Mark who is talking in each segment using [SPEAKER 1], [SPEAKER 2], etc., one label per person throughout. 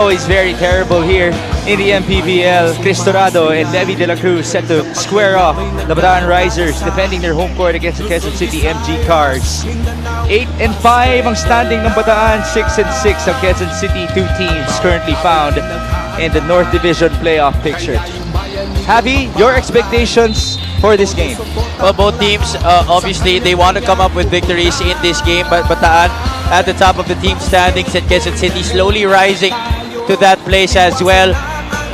[SPEAKER 1] Is very terrible here in the Mpbl. Cristorado and Levi de la Cruz set to square off the Bataan Risers, defending their home court against the Quezon City MG Cars. 8-5 ang standing ng Bataan, 6-6 ang Quezon City. Two teams currently found in the North Division playoff picture. Javi, your expectations for this game?
[SPEAKER 2] Well, both teams, obviously, they want to come up with victories in this game, but Bataan at the top of the team standings and Quezon City slowly rising to that place as well.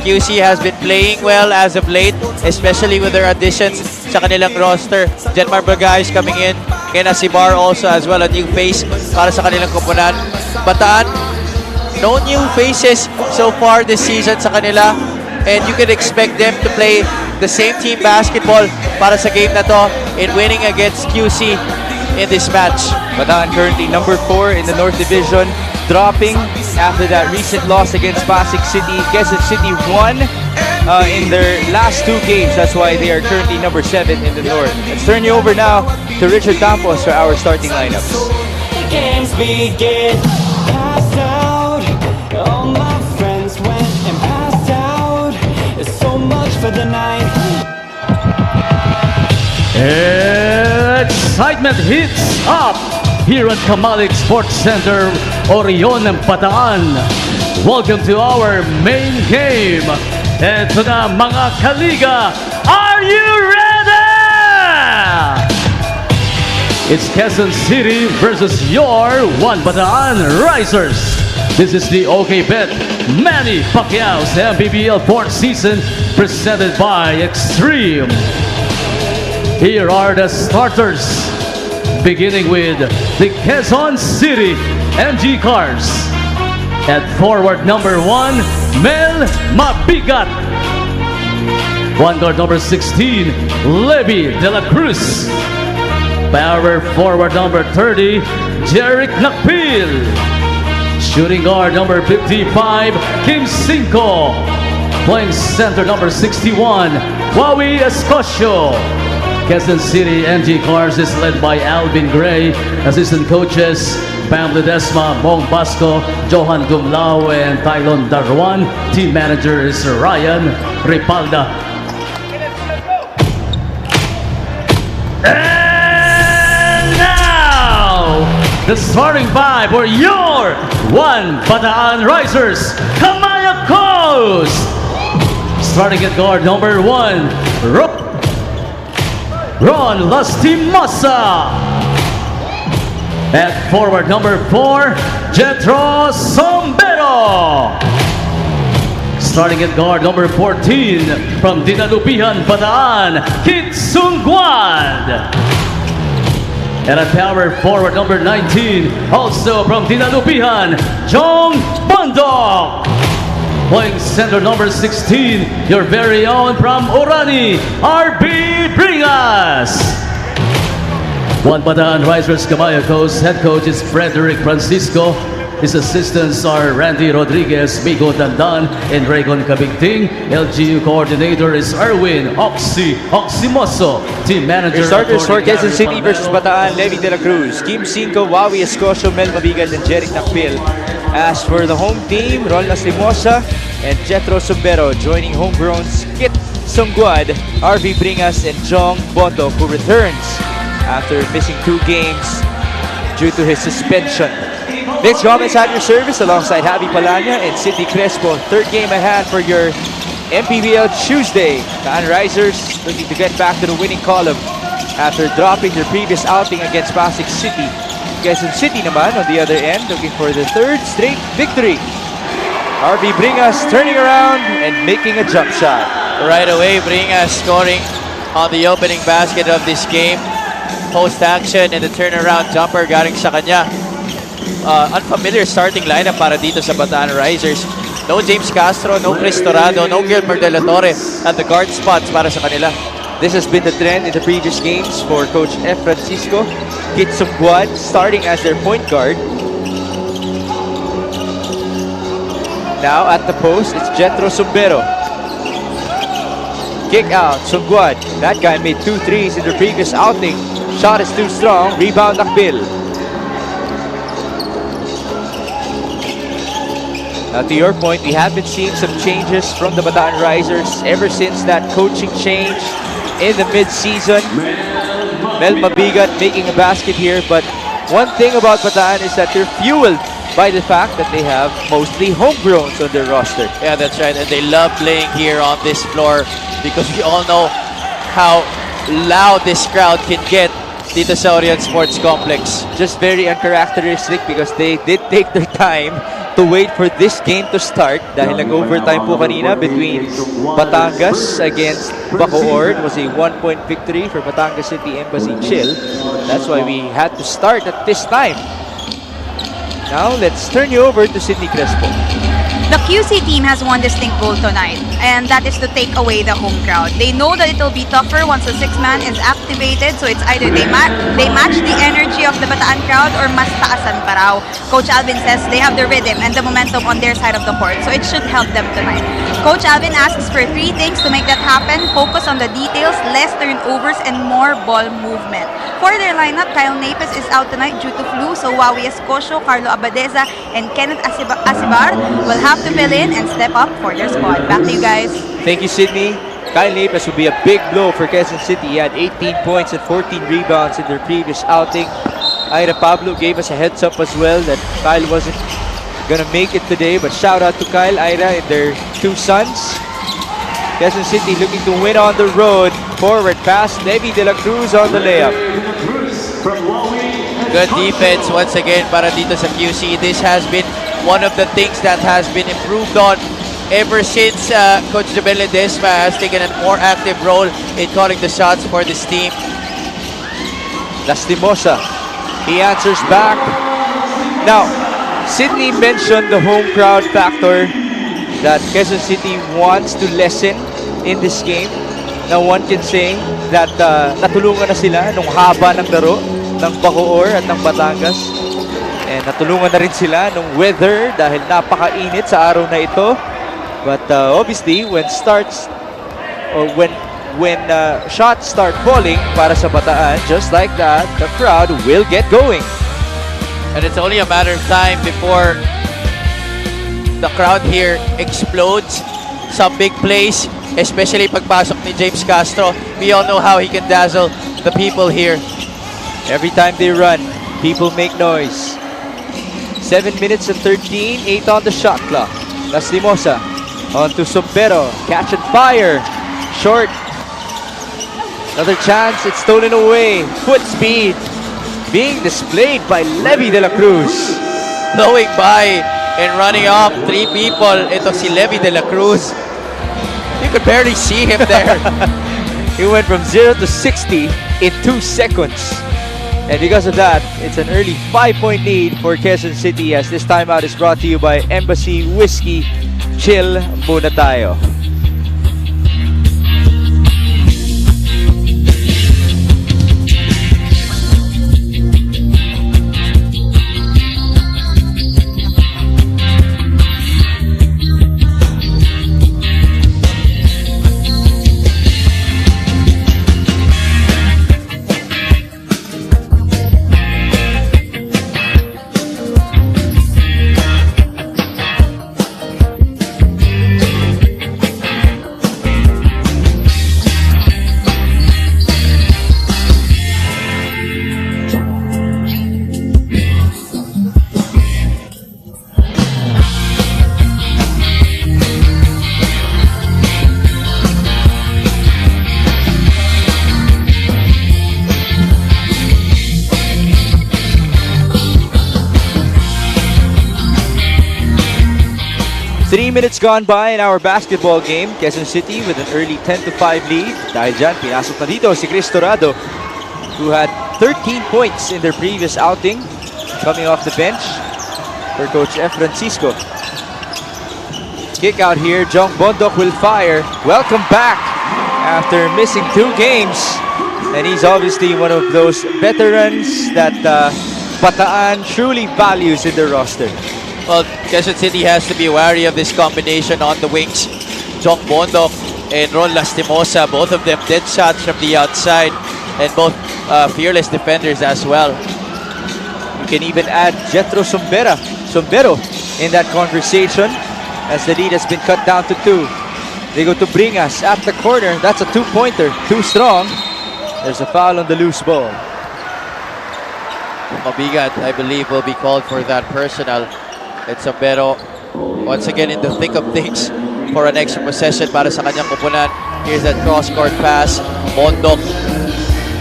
[SPEAKER 2] QC has been playing well as of late, especially with their additions sa kanilang roster. Mpbl guys coming in, Kena Sibar also as well, a new face para sa kanilang koponan. Bataan, no new faces so far this season sa kanila, and you can expect them to play the same team basketball para sa game na to in winning against QC in this match.
[SPEAKER 1] Bataan currently number 4 in the North Division, dropping after that recent loss against Pasig City. Quezon City won in their last 2 games. That's why they are currently number 7 in the North. Let's turn you over now to Richard Campos for our starting lineups.
[SPEAKER 3] The games begin. Passed out. All my friends went and passed out. It's so much for the night.
[SPEAKER 4] Excitement hits up here at Kamalik Sports Center, Orion ng Bataan. Welcome to our main game. Ito na mga kaliga, are you ready? It's Quezon City versus your One Bataan Risers. This is the OK Bet Manny Pacquiao's Mpbl 4th season presented by Extreme. Here are the starters, beginning with the Quezon City MG Cars. At forward number 1, Mel Mabigat. One guard number 16, Levi de la Cruz. Power forward number 30, Jeric Nakpil. Shooting guard number 55, Kim Cinco. Playing center number 61, Wawi Escosio. Quezon City MG Cars is led by Alvin Gray. Assistant coaches, Pam Ledesma, Mong Basco, Johan Gumlao, and Tylon Darwan. Team manager is Ryan Ripalda. And now, the starting five for your One Bataan Risers, Kamaya Coast. Starting at guard number 1, Ron Lastimosa. At forward number 4, Jetro Sombero. Starting at guard number 14, from Dinalupihan, Bataan, Kit Sungguad. And at power forward number 19, also from Dinalupihan, Jong Bondok. Playing center number 16, your very own from Orani, RB Bringas. One Bataan Risers Kamaya Coast head coach is Frederick Francisco. His assistants are Randy Rodriguez, Migo Dandan, and Raycon Cabigting. LGU coordinator is Erwin Oximoso. Team manager.
[SPEAKER 1] Your starters for Quezon City versus Bataan, Levi de la Cruz, Kim Cinco, Wawi Escosio, Mel Mabigat, and Jeric Nakpil. As for the home team, Ron Lastimosa and Jetro Sombero, joining homegrowns Kit Sungguad, RV Bringas, and Jong Bondo, who returns after missing 2 games due to his suspension. Vince Gomez at your service alongside Javi Palanya and Cindy Crespo. Third game ahead for your Mpbl Tuesday. The Risers looking to get back to the winning column after dropping their previous outing against Pasig City. Quezon City naman on the other end, looking for the 3rd straight victory. RV Bringas turning around and making a jump shot.
[SPEAKER 2] Right away, Bringas scoring on the opening basket of this game. Post-action and the turnaround jumper galing sa kanya. Unfamiliar starting lineup para dito sa Bataan Risers. No James Castro, no Chris Torado, no Gilmer De La Torre at the guard spots para sa kanila.
[SPEAKER 1] This has been the trend in the previous games for Coach F. Francisco. Kit Sungguad starting as their point guard. Now at the post, it's Jetro Sombero. Kick out, Sungguad. That guy made 2 threes in the previous outing. Shot is too strong. Rebound, Nakpil. To your point, we have been seeing some changes from the Bataan Risers ever since that coaching change in the mid-season. Mel Mabigat making a basket here, but one thing about Bataan is that they're fueled by the fact that they have mostly homegrowns on their roster.
[SPEAKER 2] Yeah, that's right. And they love playing here on this floor because we all know how loud this crowd can get dito sa Orient Sports Complex.
[SPEAKER 1] Just very uncharacteristic because they did take their time to wait for this game to start dahil nag-overtime po kanina between Batangas against Bacoor. It was a 1-point victory for Batangas City Embassy Chill. That's why we had to start at this time. Now, let's turn you over to Sydney Crespo.
[SPEAKER 5] The QC team has one distinct goal tonight, and that is to take away the home crowd. They know that it will be tougher once the six-man is activated, so it's either they match the energy of the Bataan crowd or mas taasan pa raw. Coach Alvin says they have the rhythm and the momentum on their side of the court, so it should help them tonight. Coach Alvin asks for 3 things to make that happen: focus on the details, less turnovers, and more ball movement. For their lineup, Kyle Napes is out tonight due to flu, so Wawi Escosio, Carlo Abadeza, and Kenneth Asibar will have to fill in and step up for their squad. Back to you guys.
[SPEAKER 1] Thank you, Sydney. Kyle Napes will be a big blow for Quezon City. He had 18 points and 14 rebounds in their previous outing. Ira Pablo gave us a heads up as well that Kyle wasn't gonna make it today, but shout out to Kyle, Ira, and their 2 sons. Quezon City looking to win on the road. Forward pass, Levi De La Cruz on the layup.
[SPEAKER 2] Good defense once again para dito sa QC. This has been one of the things that has been improved on ever since Coach Jabel Ledesma has taken a more active role in calling the shots for this team.
[SPEAKER 1] Lastimosa, he answers back. Now, Sydney mentioned the home crowd factor that Quezon City wants to lessen in this game. Now, one can say that natulungan na sila nung haba ng laro ng Bacoor at ng Batangas. And natulungan na rin sila nung weather dahil napakainit sa araw na ito. But obviously, when shots start falling para sa Bataan, just like that, the crowd will get going.
[SPEAKER 2] And it's only a matter of time before the crowd here explodes. Some big plays, especially pagpasok ni James Castro. We all know how he can dazzle the people here.
[SPEAKER 1] Every time they run, people make noise. 7 minutes and 13, 8 on the shot clock. Lastimosa on to Sombero, catch and fire, short. Another chance, it's stolen away. Foot speed being displayed by Levi De La Cruz.
[SPEAKER 2] Blowing by and running off 3 people. Ito si Levi De La Cruz. You could barely see him there.
[SPEAKER 1] He went from 0 to 60 in 2 seconds. And because of that, it's an early 5-point lead for Quezon City as this timeout is brought to you by Embassy Whiskey. Chill muna tayo. Three minutes gone by in our basketball game. Quezon City with an early 10-5 lead. Dahil dyan, pinasok na dito si Chris Torado, who had 13 points in their previous outing, coming off the bench for Coach F. Francisco. Kick out here, Jong Bondok will fire. Welcome back after missing 2 games. And he's obviously one of those veterans that Bataan truly values in their roster.
[SPEAKER 2] Well, Quezon City has to be wary of this combination on the wings. Jong Bondok and Ron Lastimosa, both of them dead shots from the outside, and both fearless defenders as well.
[SPEAKER 1] You can even add Jethro Sombero in that conversation. as the lead has been cut down to 2. They go to Bringas at the corner. That's a 2-pointer. Too strong. There's a foul on the loose ball.
[SPEAKER 2] Mabigat, I believe, will be called for that personal. And Sambero, once again in the thick of things for an extra possession para sa kanyang kupunan. Here's that cross-court pass. Bondok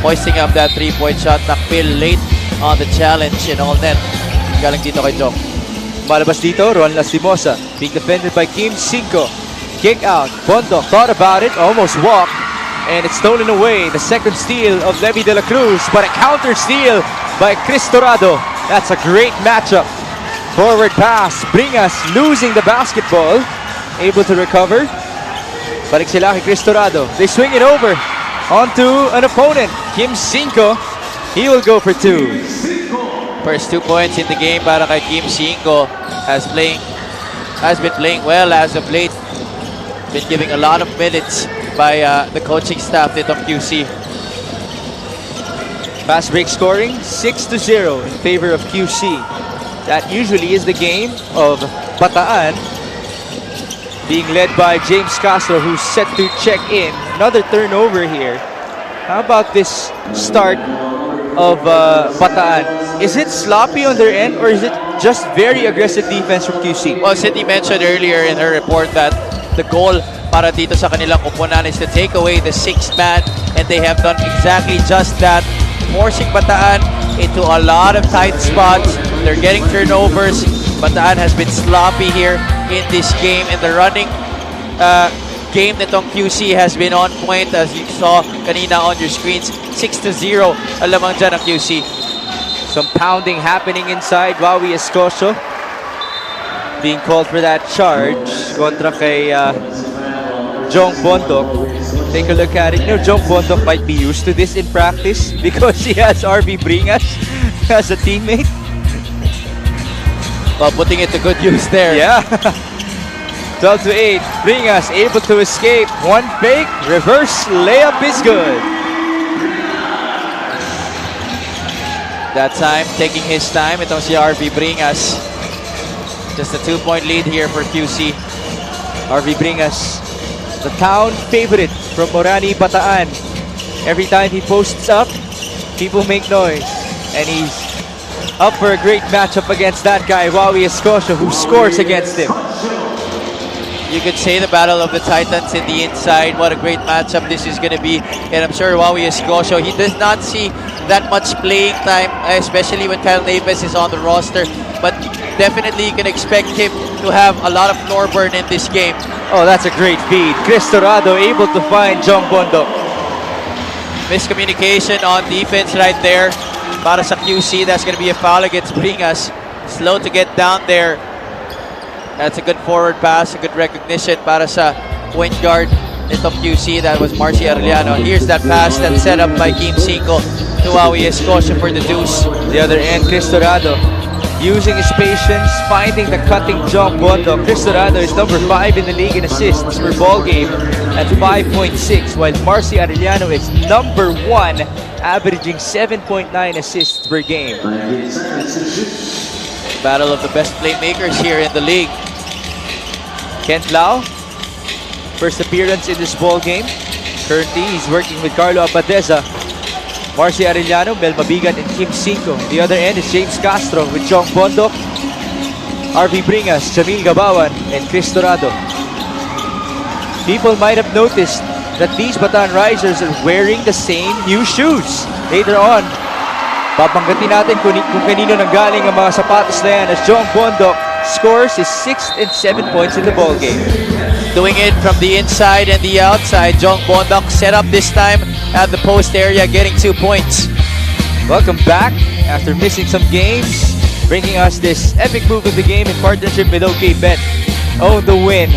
[SPEAKER 2] hoisting up that 3-point shot. Nakpil late on the challenge in all net. Galing dito kay Jong.
[SPEAKER 1] Malabas dito, Ron Lastimosa. Being defended by Kim Cinco. Kick out. Bondok thought about it, almost walked. And it's stolen away. The second steal of Levi de la Cruz, but a counter steal by Cristorado. That's a great matchup. Forward pass. Bringas losing the basketball. Able to recover. Balik sila kay Cristorado. They swing it over onto an opponent. Kim Cinco. He will go for 2.
[SPEAKER 2] First 2 points in the game para kay Kim Cinco. Has been playing well as of late. Been giving a lot of minutes by the coaching staff nitong QC.
[SPEAKER 1] Fast break scoring, 6-0 in favor of QC. That usually is the game of Bataan, being led by James Castro, who's set to check in. Another turnover here. How about this start of Bataan? Is it sloppy on their end, or is it just very aggressive defense from QC?
[SPEAKER 2] Well, Cindy mentioned earlier in her report that the goal para dito sa kanilang kupunan is to take away the 6th man, and they have done exactly just that, forcing Bataan into a lot of tight spots. They're getting turnovers. Bataan has been sloppy here in this game, and the running game nitong QC has been on point, as you saw kanina on your screens. 6-0 ang lamang dyan ng QC.
[SPEAKER 1] Some pounding happening inside. Wawi Escocio being called for that charge kontra kay Jong Bondok. Take a look at it. You know, Jong Bondok might be used to this in practice because he has RV Bringas as a teammate.
[SPEAKER 2] Well, putting it to good use there.
[SPEAKER 1] Yeah. 12-8. Bringas able to escape. One fake. Reverse layup is good.
[SPEAKER 2] That time, taking his time. Itong si RV Bringas. Just a 2-point lead here for QC.
[SPEAKER 1] RV Bringas, the town favorite from Morani, Bataan. Every time he posts up, people make noise. And he's up for a great matchup against that guy, Wawi Escocio, who scores against him.
[SPEAKER 2] You could say the battle of the Titans in the inside. What a great matchup this is going to be. And I'm sure Wawi Escocio, he does not see that much playing time, especially when Kyle Naves is on the roster. But definitely you can expect him to have a lot of floor burn in this game.
[SPEAKER 1] Oh, that's a great feed. Cristorado able to find Jong Bondok.
[SPEAKER 2] Miscommunication on defense right there. Para sa QC, that's going to be a foul against Bringas. Slow to get down there. That's a good forward pass, a good recognition para sa point guard nitong QC. That was Marcy Arellano. Here's that pass that's set up by Kim Cinco to Wawi Escocio for the deuce.
[SPEAKER 1] The other end, Cristorado using his patience, finding the cutting Jong Bondok. Cristorado is number 5 in the league in assists per ball game at 5.6, while Marcy Arellano is number 1, averaging 7.9 assists per game.
[SPEAKER 2] Battle of the best playmakers here in the league.
[SPEAKER 1] Kent Lau, first appearance in this ball game. Currently, he's working with Carlo Abadeza, Marcy Arellano, Mel Mabigat, and Kim Cinco. The other end is James Castro with Jong Bondok, RV Bringas, Jamil Gabawan, and Cristorado. People might have noticed that these Bataan Risers are wearing the same new shoes. Later on, papanggatin natin kung kanino nanggaling ang mga sapatos na yan as Jong Bondok scores his 6th and 7th points in the ball game.
[SPEAKER 2] Doing it from the inside and the outside. Jong Bondok set up this time at the post area, getting 2 points.
[SPEAKER 1] Welcome back after missing some games, bringing us this epic move of the game in partnership with OK Bet. Own the win.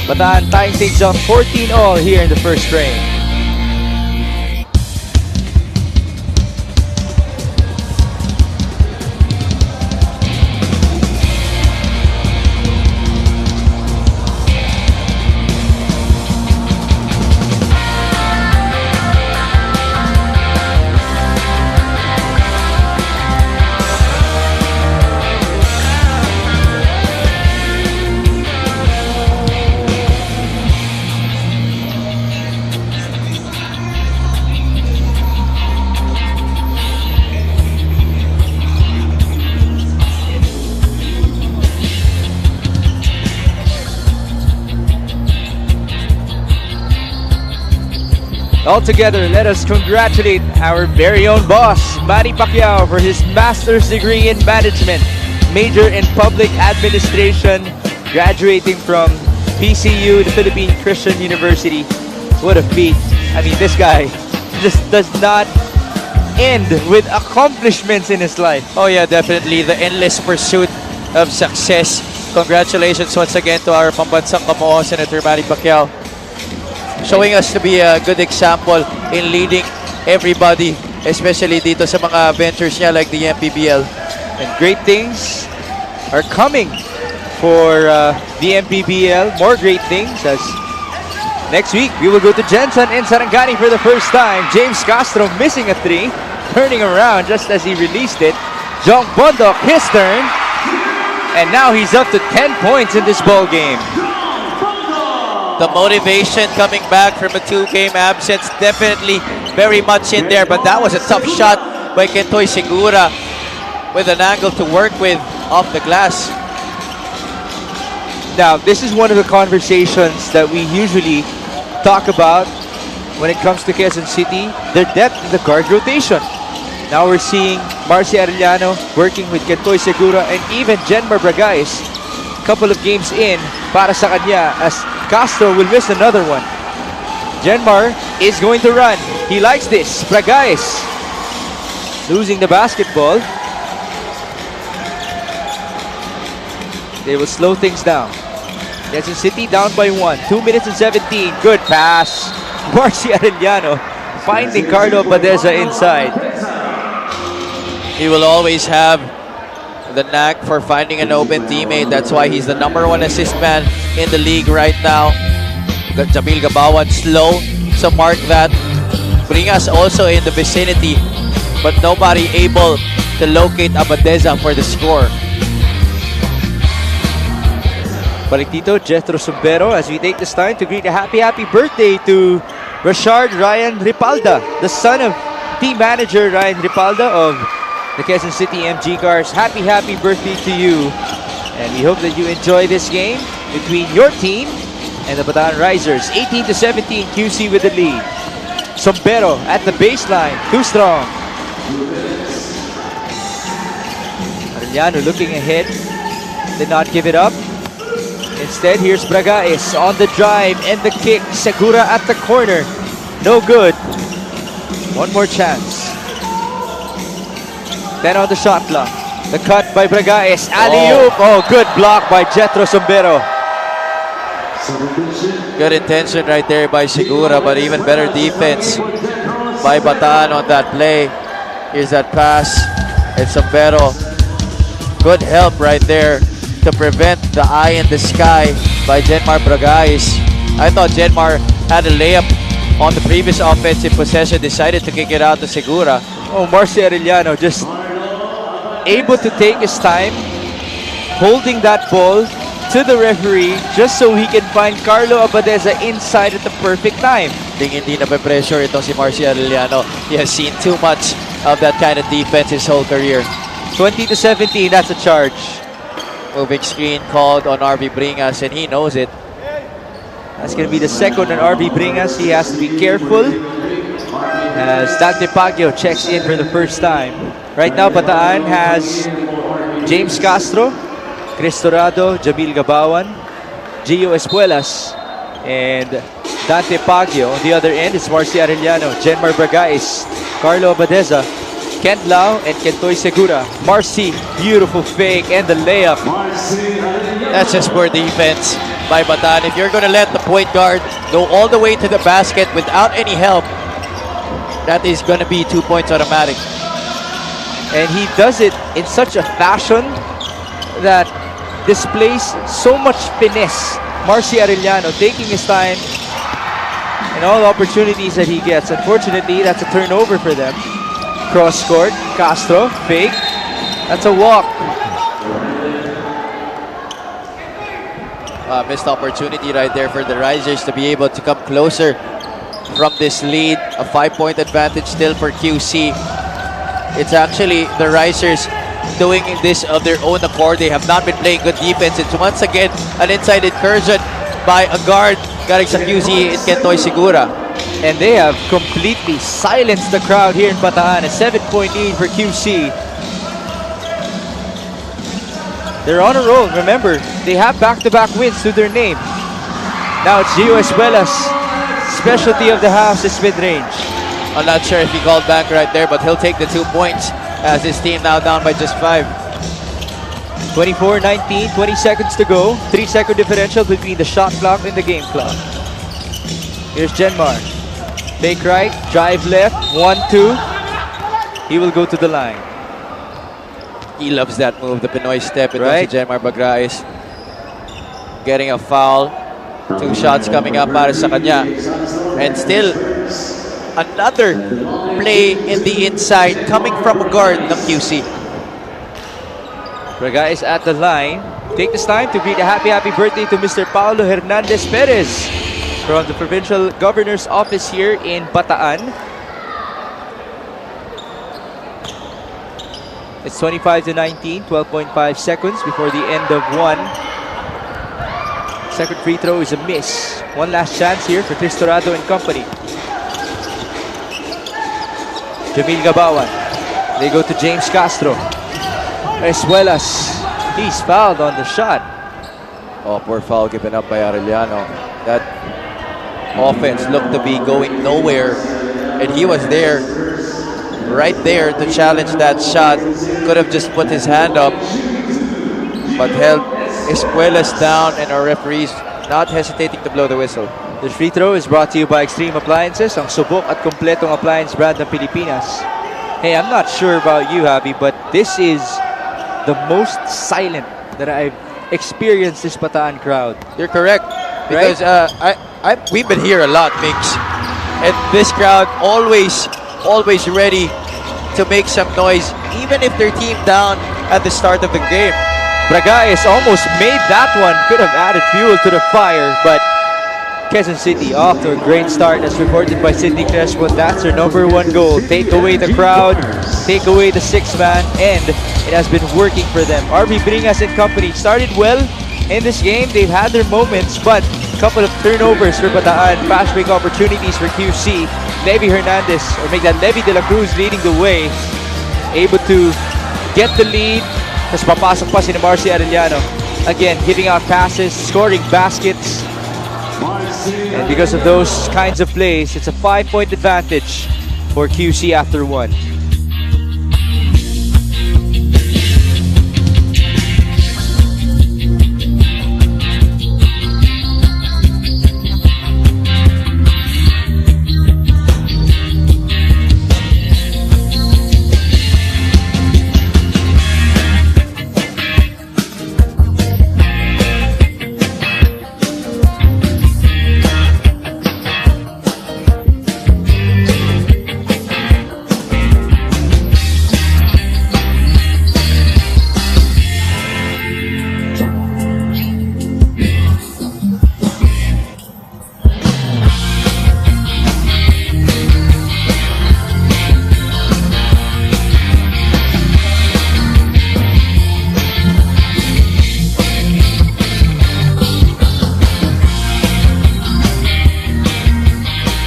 [SPEAKER 1] Bataan tying things up 14-all here in the first frame. All together, let us congratulate our very own boss, Manny Pacquiao, for his master's degree in management, major in public administration, graduating from PCU, the Philippine Christian University. What a feat. I mean, this guy just does not end with accomplishments in his life.
[SPEAKER 2] Oh yeah, definitely. The endless pursuit of success. Congratulations once again to our pambansang kamuo, Senator Manny Pacquiao. Showing us to be a good example in leading everybody, especially dito sa mga ventures niya like the MPBL.
[SPEAKER 1] And great things are coming for the MPBL. More great things as next week we will go to Jensen in Sarangani for the first time. James Castro missing a 3, turning around just as he released it. Jong Bondok, his turn. And now he's up to 10 points in this ball game.
[SPEAKER 2] The motivation coming back from a 2-game absence definitely very much in there, but that was a tough shot by Kentoy Segura with an angle to work with off the glass.
[SPEAKER 1] Now, this is one of the conversations that we usually talk about when it comes to Quezon City, their depth in the guard rotation. Now we're seeing Marcy Arellano working with Kentoy Segura and even Jenmar Bragais. Couple of games in para sa kanya as Castro will miss another one. Jenmar is going to run. He likes this. Bragais losing the basketball. They will slow things down. Quezon City down by 1. 2 minutes and 17. Good pass. Marcy Arellano finding Carlo Badeza inside.
[SPEAKER 2] He will always have the knack for finding an open teammate. That's why he's the #1 assist man in the league right now. Mpbl Gabawan slow, so mark that. Bringas also in the vicinity, but nobody able to locate Abadeza for the score.
[SPEAKER 1] Balik dito, Jethro Sumbero, as we take this time to greet a happy birthday to Rashard Ryan Ripalda, the son of team manager Ryan Ripalda of the Quezon City MG Cars. Happy birthday to you. And we hope that you enjoy this game between your team and the Bataan Risers. 18-17, QC with the lead. Sumbero at the baseline, too strong. Arellano looking ahead, did not give it up. Instead, here's Bragais on the drive and the kick. Segura at the corner. No good. One more chance. Then on the shot clock. The cut by Bragais. Alley-oop. Oh, good block by Jethro Sumbero.
[SPEAKER 2] Good intention right there by Segura, but even better defense by Bataan on that play. Here's that pass. It's Sumbero. Good help right there to prevent the eye in the sky by Jenmar Bragais. I thought Jenmar had a layup on the previous offensive possession, decided to kick it out to Segura.
[SPEAKER 1] Oh, Marcy Arellano just able to take his time, holding that ball to the referee just so he can find Carlo Abadeza inside at the perfect time.
[SPEAKER 2] Hindi na pressure itong si Marcy Arellano. He has seen too much of that kind of defense his whole career.
[SPEAKER 1] 20-17, that's a charge.
[SPEAKER 2] Moving screen called on RV Bringas, and he knows it.
[SPEAKER 1] That's going to be the second on RV Bringas. He has to be careful as Dante Pagio checks in for the first time. Right now, Bataan has James Castro, Cristorado, Mpbl Gabawan, Gio Espuelas, and Dante Pagio. On the other end, it's Marcy Arellano, Jenmar Bragais, Carlo Abadeza, Kent Lau, and Kentoy Segura. Marcy, beautiful fake, and the layup.
[SPEAKER 2] That's just poor defense by Bataan. If you're going to let the point guard go all the way to the basket without any help, that is going to be 2 points automatic.
[SPEAKER 1] And he does it in such a fashion that displays so much finesse. Marcy Arellano taking his time and all opportunities that he gets. Unfortunately, that's a turnover for them. Cross court, Castro, fake. That's a walk.
[SPEAKER 2] Missed opportunity right there for the Risers to be able to come closer from this lead. A 5-point advantage still for QC. It's actually the Risers doing this of their own accord. They have not been playing good defense. It's once again an inside incursion by a guard galing sa QC in Kentoy Segura.
[SPEAKER 1] And they have completely silenced the crowd here in Bataan. A 7-point lead for QC. They're on a roll. Remember, they have back-to-back wins to their name. Now it's Gio Espuelas. Specialty of the house is mid-range.
[SPEAKER 2] I'm not sure if he called back right there, but he'll take the 2 points as his team now down by just 5.
[SPEAKER 1] 24-19, 20 seconds to go. 3-second differential between the shot clock and the game clock. Here's Genmar. Fake right, drive left, 1-2. He will go to the line.
[SPEAKER 2] He loves that move, the Pinoy step. It
[SPEAKER 1] Right.
[SPEAKER 2] was Genmar Bagrais getting a foul. 2 shots coming up para sa kanya. And still, another play in the inside coming from a guard ng QC.
[SPEAKER 1] Braga is at the line. Take this time to greet a happy birthday to Mr. Paulo Hernandez Perez from the Provincial Governor's Office here in Bataan. It's 25-19, 12.5 seconds before the end of one. Second free throw is a miss. One last chance here for Cristorado and company. Jamil Gabawan. They go to James Castro. Espuelas. He's fouled on the shot.
[SPEAKER 2] Oh, poor foul given up by Arellano. That offense looked to be going nowhere. And he was there, right there to challenge that shot. Could have just put his hand up, but held Espuelas down, and our referees not hesitating to blow the whistle.
[SPEAKER 1] The free throw is brought to you by Extreme Appliances, ang subok at kompletong appliance brand ng Pilipinas. Hey, I'm not sure about you, Javi, but this is the most silent that I've experienced this Bataan crowd.
[SPEAKER 2] You're correct, because we've been here a lot, Mix, and this crowd always ready to make some noise, even if their team down at the start of the game.
[SPEAKER 1] Bragais almost made that one. Could have added fuel to the fire, but Quezon City off to a great start as reported by Cindy Crespo. That's their #1 goal. Take away the crowd, take away the 6-man, and it has been working for them. RB Bringas and company started well in this game. They've had their moments, but a couple of turnovers for Bataan. Fast break opportunities for QC. Levy Hernandez, or make that Levy de la Cruz leading the way. Able to get the lead. Tapos papasok pa si Marcy Arellano. Again, giving out passes, scoring baskets. And because of those kinds of plays, it's a 5-point advantage for QC after one.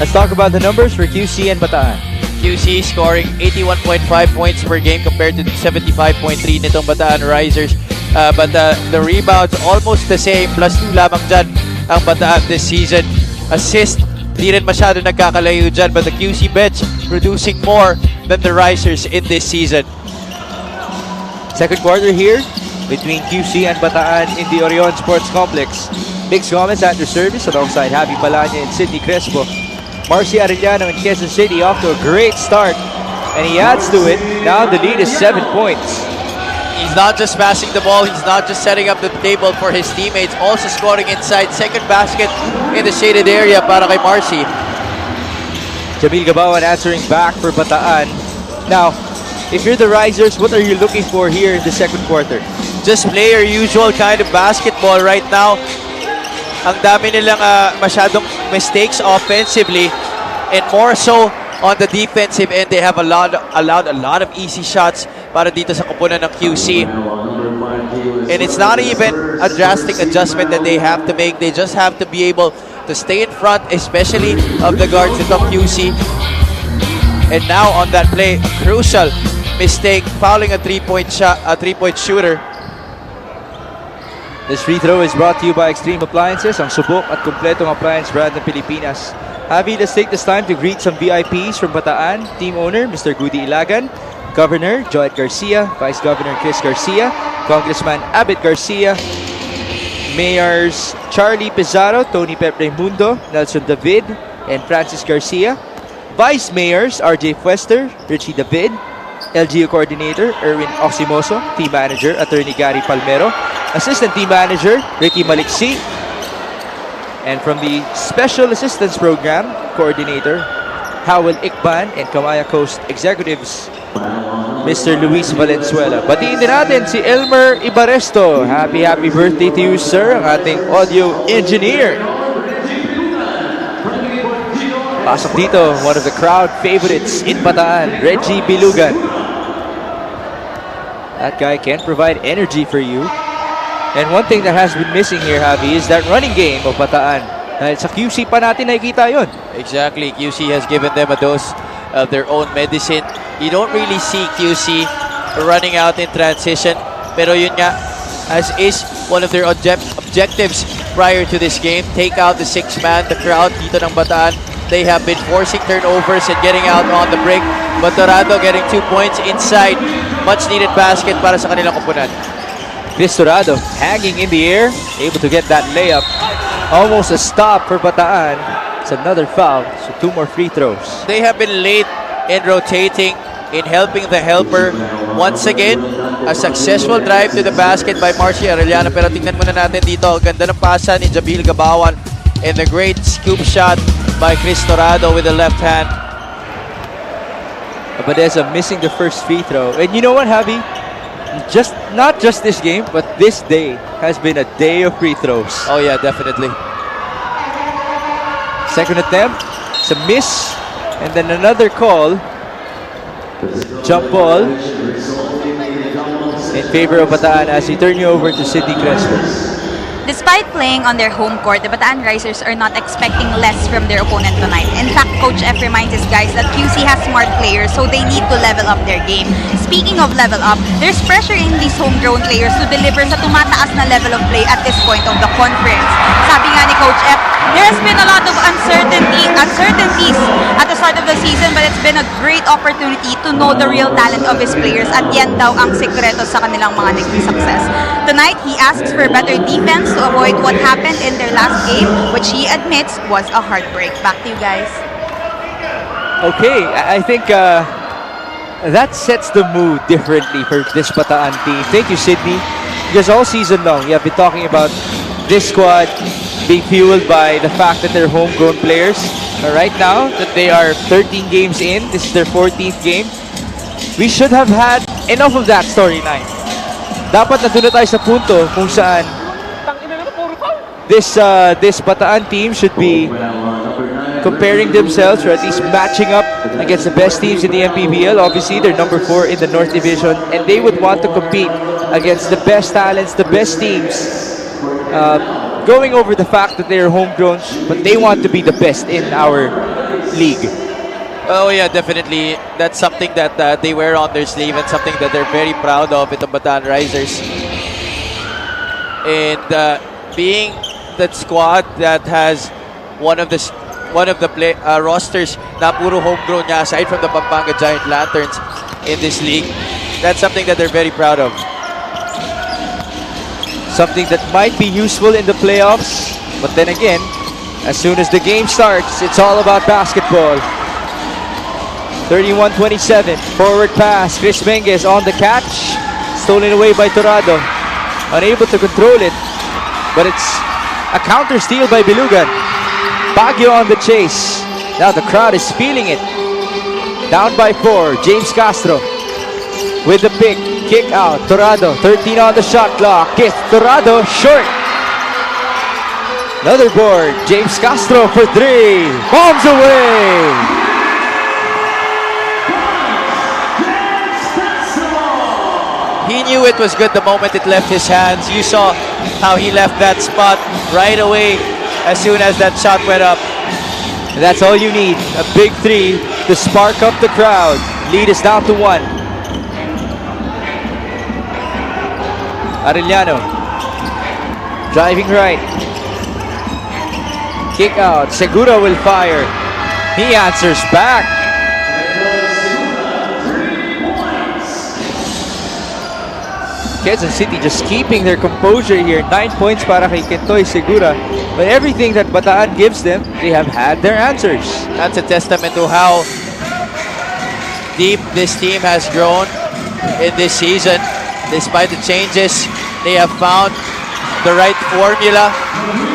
[SPEAKER 1] Let's talk about the numbers for QC and Bataan.
[SPEAKER 2] QC scoring 81.5 points per game compared to 75.3 nitong Bataan Risers. But the rebounds almost the same, plus 2 lamang dyan ang Bataan this season. Assist, di rin masyado nagkakalayo dyan, but the QC bench producing more than the Risers in this season.
[SPEAKER 1] Second quarter here between QC and Bataan in the Orion Sports Complex. Biggs Gomez at their service alongside Javi Palanya and Sidney Crespo. Marcy Arellano in Quezon City off to a great start, and he adds to it. Now the lead is 7 points.
[SPEAKER 2] He's not just passing the ball, he's not just setting up the table for his teammates, also scoring inside. Second basket in the shaded area para kay Marcy.
[SPEAKER 1] Jamil Gabawan answering back for Bataan. Now, if you're the Risers, what are you looking for here in the second quarter?
[SPEAKER 2] Just play your usual kind of basketball right now. Ang dami nilang masyadong mistakes offensively, and more so on the defensive end. They have allowed a lot of easy shots para dito sa koponan ng QC. And it's not even a drastic adjustment that they have to make. They just have to be able to to stay in front, especially of the guards itong QC. And now on that play, a crucial mistake, fouling a three-point shooter.
[SPEAKER 1] This free throw is brought to you by Extreme Appliances, ang subok at kumpletong appliance brand ng Pilipinas. Javi, let's take this time to greet some VIPs from Bataan. Team owner, Mr. Goody Ilagan. Governor, Joet Garcia. Vice Governor, Chris Garcia. Congressman Abit Garcia. Mayors, Charlie Pizarro, Tony Pep Raimundo, Nelson David, and Francis Garcia. Vice Mayors, RJ Fuester, Richie David. LGU Coordinator, Erwin Oximoso. Team Manager, Attorney Gary Palmero. Assistant Team Manager, Ricky Maliksi. And from the Special Assistance Program, Coordinator, Howell Ikban, and Kamaya Coast Executives, Mr. Luis Valenzuela. Batiin din natin si Elmer Ibaresto. Happy birthday to you, sir, ang ating audio engineer. Pasok dito, one of the crowd favorites in Bataan, Reggie Bilugan. That guy can provide energy for you. And one thing that has been missing here, Javi, is that running game of Bataan. Dahil sa QC pa natin nakikita yun.
[SPEAKER 2] Exactly, QC has given them a dose of their own medicine. You don't really see QC running out in transition. Pero yun nga, as is one of their objectives prior to this game, take out the six-man, the crowd dito ng Bataan. They have been forcing turnovers and getting out on the break. But Dorado getting 2 points inside. Much needed basket para sa kanilang kupunan.
[SPEAKER 1] Chris Dorado hanging in the air, able to get that layup. Almost a stop for Bataan. It's another foul, so 2 more free throws.
[SPEAKER 2] They have been late in rotating, in helping the helper. Once again, a successful drive to the basket by Marcy Arellano. Pero tingnan muna natin dito, ganda ng pasa ni Jabil Gabawan and the great scoop shot by Chris Dorado with the left hand.
[SPEAKER 1] Abadesa missing the first free throw. And you know what, Javi? Not just this game, but this day has been a day of free throws.
[SPEAKER 2] Oh yeah, definitely.
[SPEAKER 1] Second attempt, it's a miss, and then another call. Jump ball in favor of Bataan as we turn you over to Sidney Crespo.
[SPEAKER 5] Despite playing on their home court, the Bataan Risers are not expecting less from their opponent tonight. In fact, Coach F reminds his guys that QC has smart players, so they need to level up their game. Speaking of level up, there's pressure in these homegrown players to deliver sa tumataas na level of play at this point of the conference. Sabi nga ni Coach F, there has been a lot of uncertainties at the start of the season, but it's been a great opportunity to know the real talent of his players at yan daw ang sekreto sa kanilang mga naging success. Tonight, he asks for better defense to avoid what happened in their last game, which he admits was a heartbreak. Back to you guys.
[SPEAKER 1] Okay, I think that sets the mood differently for this Bataan team. Thank you, Sidney. Because all season long, you have been talking about this squad being fueled by the fact that they're homegrown players. But right now, that they are 13 games in, this is their 14th game, we should have had enough of that storyline. Dapat nandun na tayo sa punto kung saan this Bataan team should be comparing themselves, or at least matching up against the best teams in the Mpbl. Obviously, they're number 4 in the North Division, and they would want to compete against the best talents, the best teams. Going over the fact that they're homegrown, but they want to be the best in our league.
[SPEAKER 2] Oh yeah, definitely. That's something that they wear on their sleeve and something that they're very proud of, itong Bataan Risers. And being that squad that has one of the rosters na puro homegrown niya aside from the Pampanga Giant Lanterns in this league, that's something that they're very proud of.
[SPEAKER 1] Something that might be useful in the playoffs, but then again, as soon as the game starts, it's all about basketball. 31-27, forward pass, Chris Menges on the catch, stolen away by Dorado, unable to control it, but it's a counter steal by Bilugan. Baguio on the chase, now the crowd is feeling it. Down by 4, James Castro with the pick, kick out, Dorado, 13 on the shot clock, kiss, Dorado, short. Another board, James Castro for 3, bombs away.
[SPEAKER 2] He knew it was good the moment it left his hands. You saw how he left that spot right away. as soon as that shot went up.
[SPEAKER 1] And that's all you need. A big three to spark up the crowd. Lead is down to 1. Arellano. Driving right. Kick out. Segura will fire. He answers back. Quezon City just keeping their composure here. 9 points para kay Kentoy Segura. But everything that Bataan gives them, they have had their answers.
[SPEAKER 2] That's a testament to how deep this team has grown in this season. Despite the changes, they have found the right formula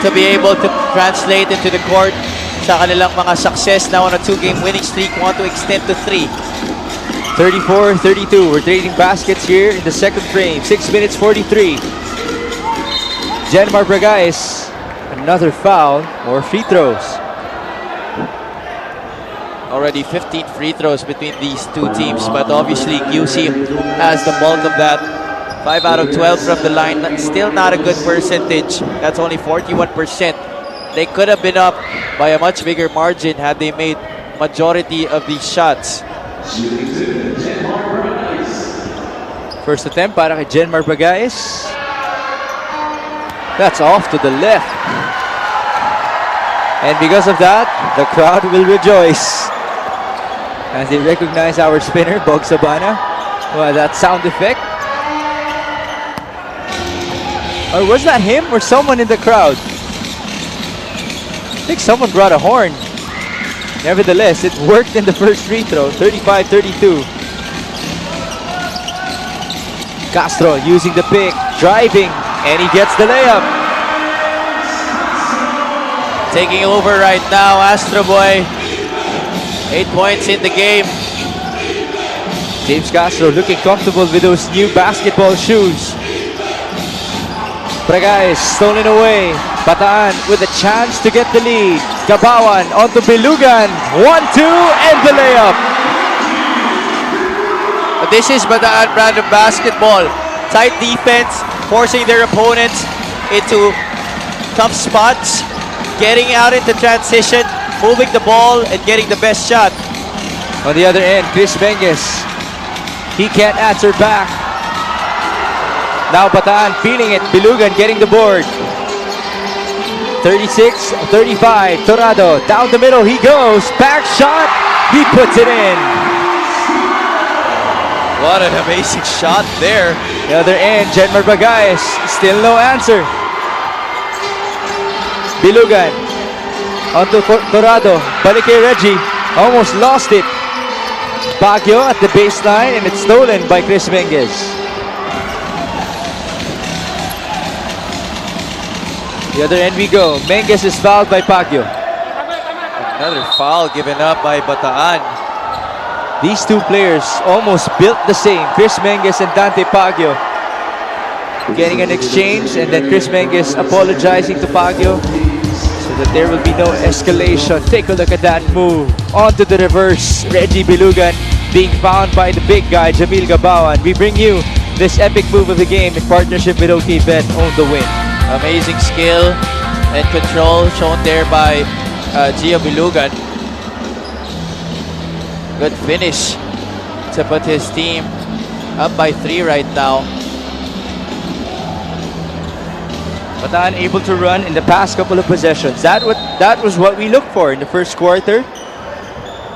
[SPEAKER 2] to be able to translate into the court sa kanilang mga success now on a 2-game winning streak, want to extend to 3.
[SPEAKER 1] 34-32. We're trading baskets here in the second frame. 6 minutes 43. Jenmar Bragais. Another foul. More free throws.
[SPEAKER 2] Already 15 free throws between these two teams, but obviously QC has the bulk of that. 5 out of 12 from the line. Still not a good percentage. That's only 41%. They could have been up by a much bigger margin had they made majority of these shots.
[SPEAKER 1] First attempt para kay Jenmar Bragais. That's off to the left. And because of that, the crowd will rejoice as they recognize our spinner, Bog Sabana. Well, that sound effect. Or was that him or someone in the crowd? I think someone brought a horn. Nevertheless, it worked in the first free throw. 35-32. Castro using the pick, driving, and he gets the layup.
[SPEAKER 2] Taking over right now, Astro Boy. 8 points in the game.
[SPEAKER 1] James Castro looking comfortable with those new basketball shoes. Bragais stolen away. Bataan with a chance to get the lead. Gabawan onto Bilugan. 1-2 and the layup.
[SPEAKER 2] But this is Bataan brand of basketball. Tight defense, forcing their opponents into tough spots, getting out into transition, moving the ball, and getting the best shot.
[SPEAKER 1] On the other end, Chris Menges. He can't answer back. Now Bataan feeling it. Bilugan getting the board. 36-35. Torado down the middle. He goes. Back shot. He puts it in.
[SPEAKER 2] What an amazing shot there.
[SPEAKER 1] The other end, Jenmar Bragais. Still no answer. Bilugan. Onto Torado. Balik kay Reggie. Almost lost it. Baguio at the baseline, and it's stolen by Chris Menges. The other end we go. Menges is fouled by Baguio.
[SPEAKER 2] Another foul given up by Bataan.
[SPEAKER 1] These two players almost built the same. Chris Menges and Dante Baguio getting an exchange, and then Chris Menges apologizing to Baguio so that there will be no escalation. Take a look at that move. On to the reverse. Reggie Bilugan being found by the big guy, Jamil Gabawan. We bring you this epic move of the game in partnership with OK Bet. Own the win.
[SPEAKER 2] Amazing skill and control shown there by Gio Bilugan. Good finish to put his team up by 3 right now.
[SPEAKER 1] Bataan able to run in the past couple of possessions. That was what we looked for in the first quarter.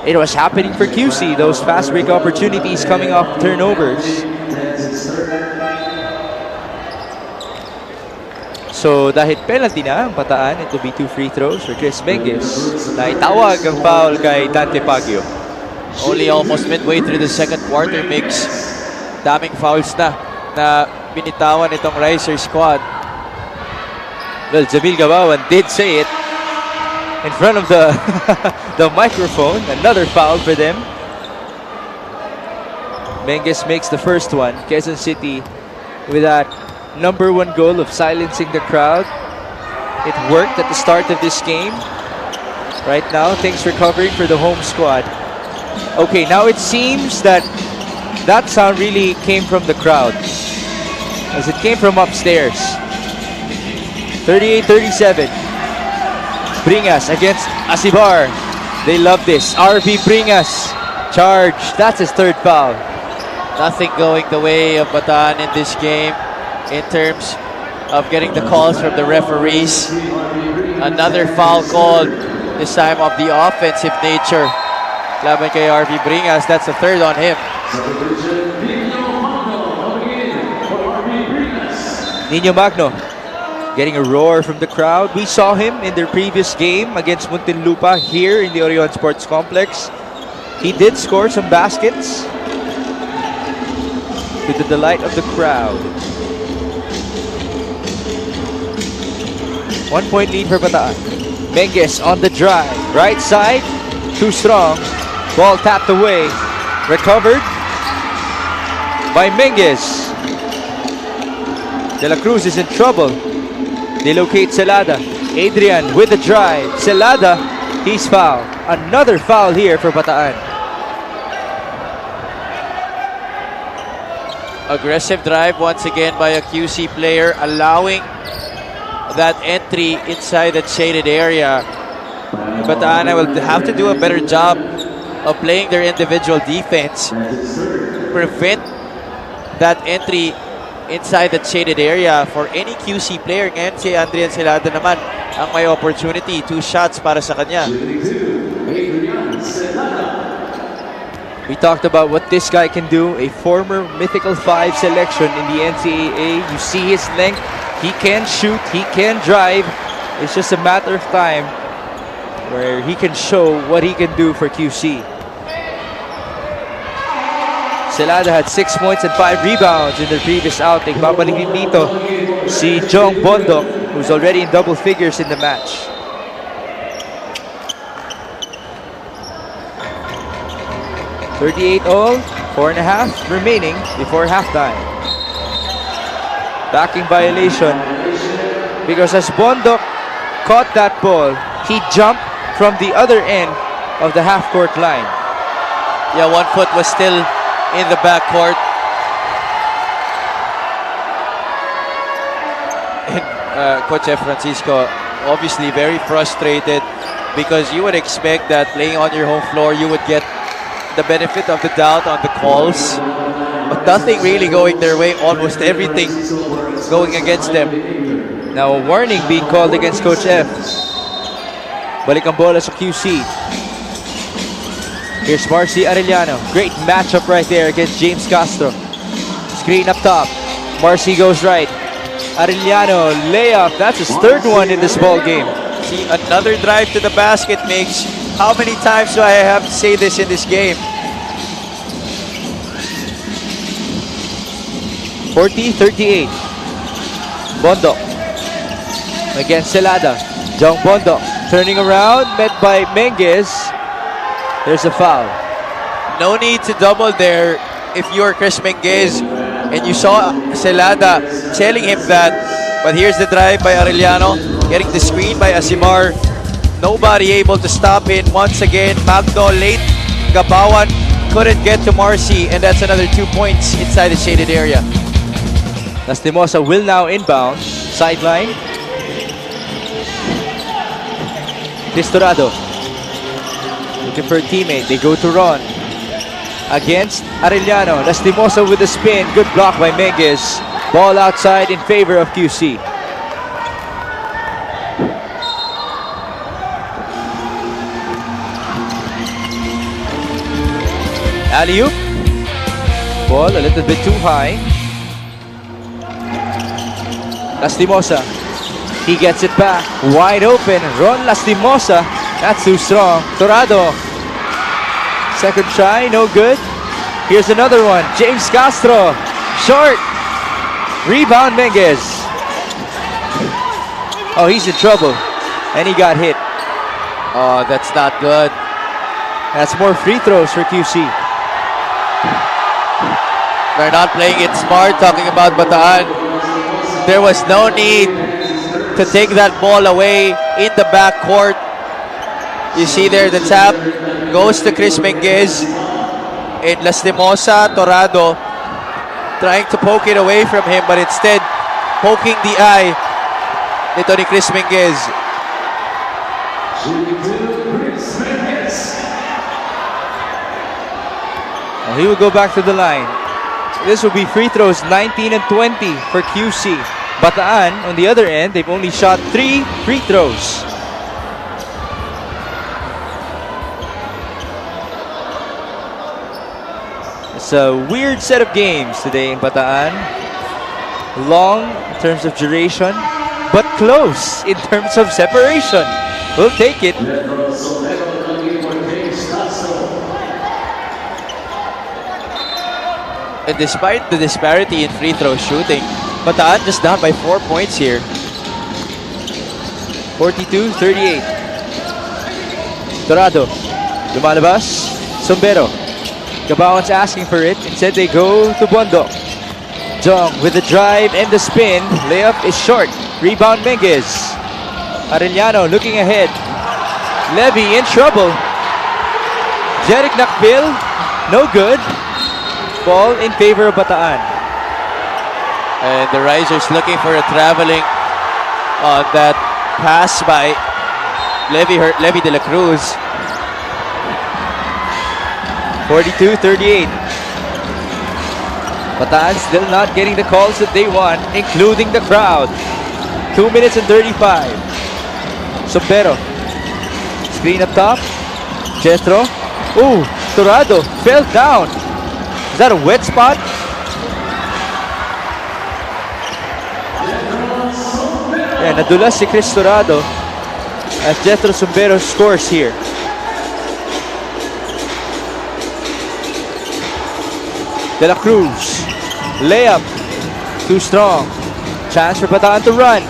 [SPEAKER 1] It was happening for QC. Those fast break opportunities coming off turnovers. So dahil penalty na ang Bataan, it will be 2 free throws for Chris Menges. Naitawag ang foul kay Dante Baguio.
[SPEAKER 2] Only almost midway through the second quarter mix. Daming fouls na binitawan itong Riser squad.
[SPEAKER 1] Well, Jamil Gabawan did say it in front of the the microphone. Another foul for them. Menges makes the first one. Quezon City with that number 1 goal of silencing the crowd. It worked at the start of this game. Right now, things recovering for the home squad. Okay, now it seems that sound really came from the crowd, as it came from upstairs. 38-37. Bringas against Asibar. They love this. RV Bringas. Charge. That's his third foul.
[SPEAKER 2] Nothing going the way of Bataan in this game in terms of getting the calls from the referees. Another foul called, this time of the offensive nature. Laban kay RV Bringas, that's the third on him.
[SPEAKER 1] Nino Magno getting a roar from the crowd. We saw him in their previous game against Muntinlupa here in the Orion Sports Complex. He did score some baskets to the delight of the crowd. 1 point lead for Bataan. Menges on the drive. Right side. Too strong. Ball tapped away. Recovered by Menges. De La Cruz is in trouble. They locate Celada. Adrian with the drive. Celada, he's fouled. Another foul here for Bataan.
[SPEAKER 2] Aggressive drive once again by a QC player, allowing that entry inside that shaded area. Bataan will have to do a better job of playing their individual defense. Prevent that entry inside that shaded area for any QC player. Ngayon si Adrian Celada naman ang may opportunity. 2 shots para sa kanya.
[SPEAKER 1] We talked about what this guy can do. A former Mythical 5 selection in the NCAA. You see his length. He can shoot. He can drive. It's just a matter of time where he can show what he can do for QC. Celada had 6 points and 5 rebounds in their previous outing. Babalik din dito si Jong Bondok, who's already in double figures in the match. .38 all, 4.5 remaining before halftime. Backing violation because as Bondok caught that ball, he jumped from the other end of the half-court line.
[SPEAKER 2] Yeah, 1 foot was still in the backcourt. And Coach F. Francisco obviously very frustrated because you would expect that playing on your home floor you would get the benefit of the doubt on the calls, but nothing really going their way. Almost everything going against them.
[SPEAKER 1] Now a warning being called against Coach F. Balik ang bola sa QC. Here's Marcy Arellano. Great matchup right there against James Castro. Screen up top. Marcy goes right. Arellano, layup. That's his third one in this ball game.
[SPEAKER 2] See, another drive to the basket makes. How many times do I have to say this in this game?
[SPEAKER 1] 40-38. Bondok against Celada. Jong Bondok turning around, met by Menges. There's a foul.
[SPEAKER 2] No need to double there if you're Chris Menges and you saw Celada telling him that. But here's the drive by Arellano, getting the screen by Asimar. Nobody able to stop it. Once again, Magno late. Gabawan couldn't get to Marcy, and that's another 2 points inside the shaded area.
[SPEAKER 1] Lastimosa will now inbound. Sideline. Distorado looking for a teammate. They go to Ron against Arellano. Lastimosa with a spin. Good block by Menges. Ball outside in favor of QC. Alley-oop. Ball a little bit too high. Lastimosa. He gets it back. Wide open. Ron Lastimosa. That's too strong. Torado. Second try. No good. Here's another one. James Castro. Short. Rebound Menges. Oh, he's in trouble. And he got hit.
[SPEAKER 2] Oh, that's not good.
[SPEAKER 1] That's more free throws for QC.
[SPEAKER 2] They're not playing it smart, talking about Bataan. There was no need to take that ball away in the backcourt. You see there the tap goes to Chris Menges. And Lastimosa, Torado trying to poke it away from him, but instead poking the eye nito ni Chris Menges.
[SPEAKER 1] Well, he will go back to the line. This will be free throws 19 and 20 for QC. Bataan, on the other end, they've only shot 3 free throws. It's a weird set of games today in Bataan. Long in terms of duration, but close in terms of separation. We'll take it.
[SPEAKER 2] And despite the disparity in free throw shooting, Bataan just down by 4 points here.
[SPEAKER 1] 42-38. Dorado. Lumalabas. Sombero. Gabawan's asking for it. Instead they go to Bondo. Jong with the drive and the spin. Layup is short. Rebound Menges. Arellano looking ahead. Levy in trouble. Jeric Nakpil. No good. Ball in favor of Bataan.
[SPEAKER 2] And the Risers looking for a traveling on that pass by Levy de la Cruz.
[SPEAKER 1] 42-38. Bataan still not getting the calls that they want, including the crowd. 2 minutes and 35. Sombero. Screen up top. Jethro. Ooh, Torado fell down. Is that a wet spot? Yeah, nadulas si Chris Torado as Jethro Sombero scores here. De La Cruz. Layup. Too strong. Chance for Bataan to run.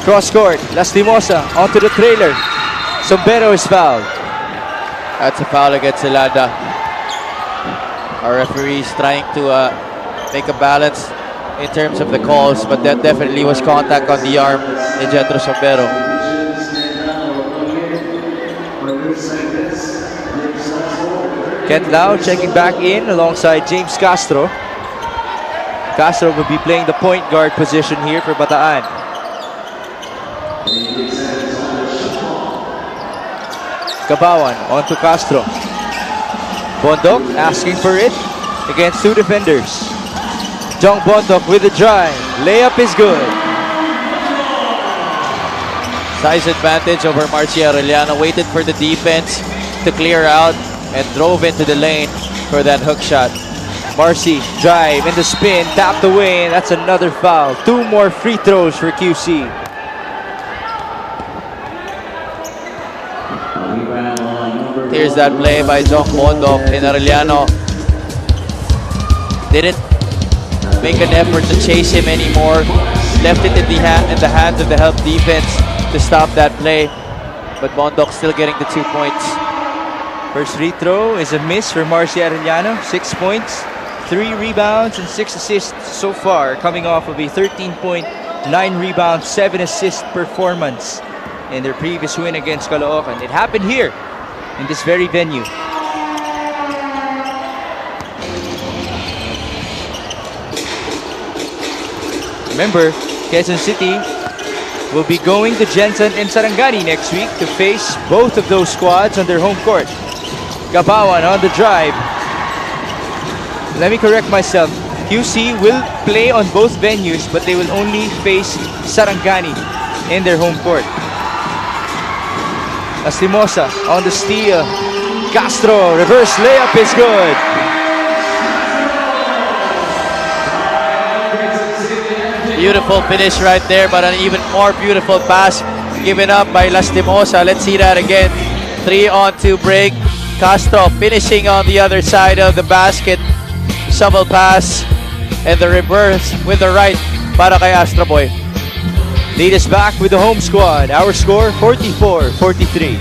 [SPEAKER 1] Cross court. Lastimosa onto the trailer. Sombero is fouled.
[SPEAKER 2] That's a foul against Zelanda. Our referees trying to make a balance in terms of the calls, but that definitely was contact on the arm in Jethro Sombero.
[SPEAKER 1] Kent Lau checking back in alongside James Castro. Castro will be playing the point guard position here for Bataan. Gabawan onto Castro. Bondok asking for it against 2 defenders. Jong Bondok with the drive. Layup is good.
[SPEAKER 2] Size advantage over Marci Arellano. Waited for the defense to clear out and drove into the lane for that hook shot.
[SPEAKER 1] Marcy drive and the spin tapped away, and that's another foul. 2 more free throws for QC.
[SPEAKER 2] Here's that play by Jong Bondok, and Arellano didn't make an effort to chase him anymore. Left it in the hands of the help defense to stop that play. But Bondok still getting the 2 points.
[SPEAKER 1] First free throw is a miss for Marcy Arellano. 6 points, 3 rebounds, and 6 assists so far, coming off of a 13-point, 9 rebound, 7 assist performance in their previous win against Caloocan. It happened here in this very venue. Remember, Quezon City will be going to Jensen and Sarangani next week to face both of those squads on their home court. Gabawan on the drive. Let me correct myself. QC will play on both venues, but they will only face Sarangani in their home court. Lastimosa on the steal. Castro, reverse layup is good.
[SPEAKER 2] Beautiful finish right there, but an even more beautiful pass given up by Lastimosa. Let's see that again. 3-on-2 break. Castro finishing on the other side of the basket. Shovel pass and the reverse with the right para kay Astro Boy.
[SPEAKER 1] Lead us back with the home squad. Our score 44-43.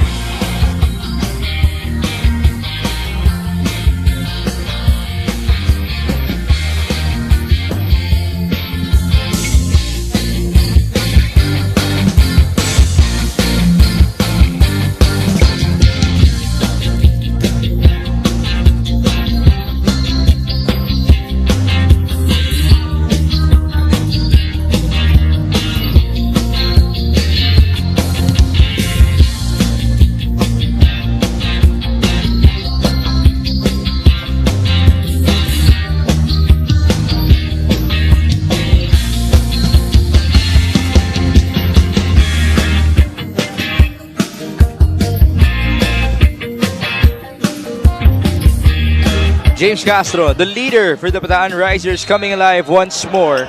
[SPEAKER 1] James Castro, the leader for the Bataan Risers, coming alive once more,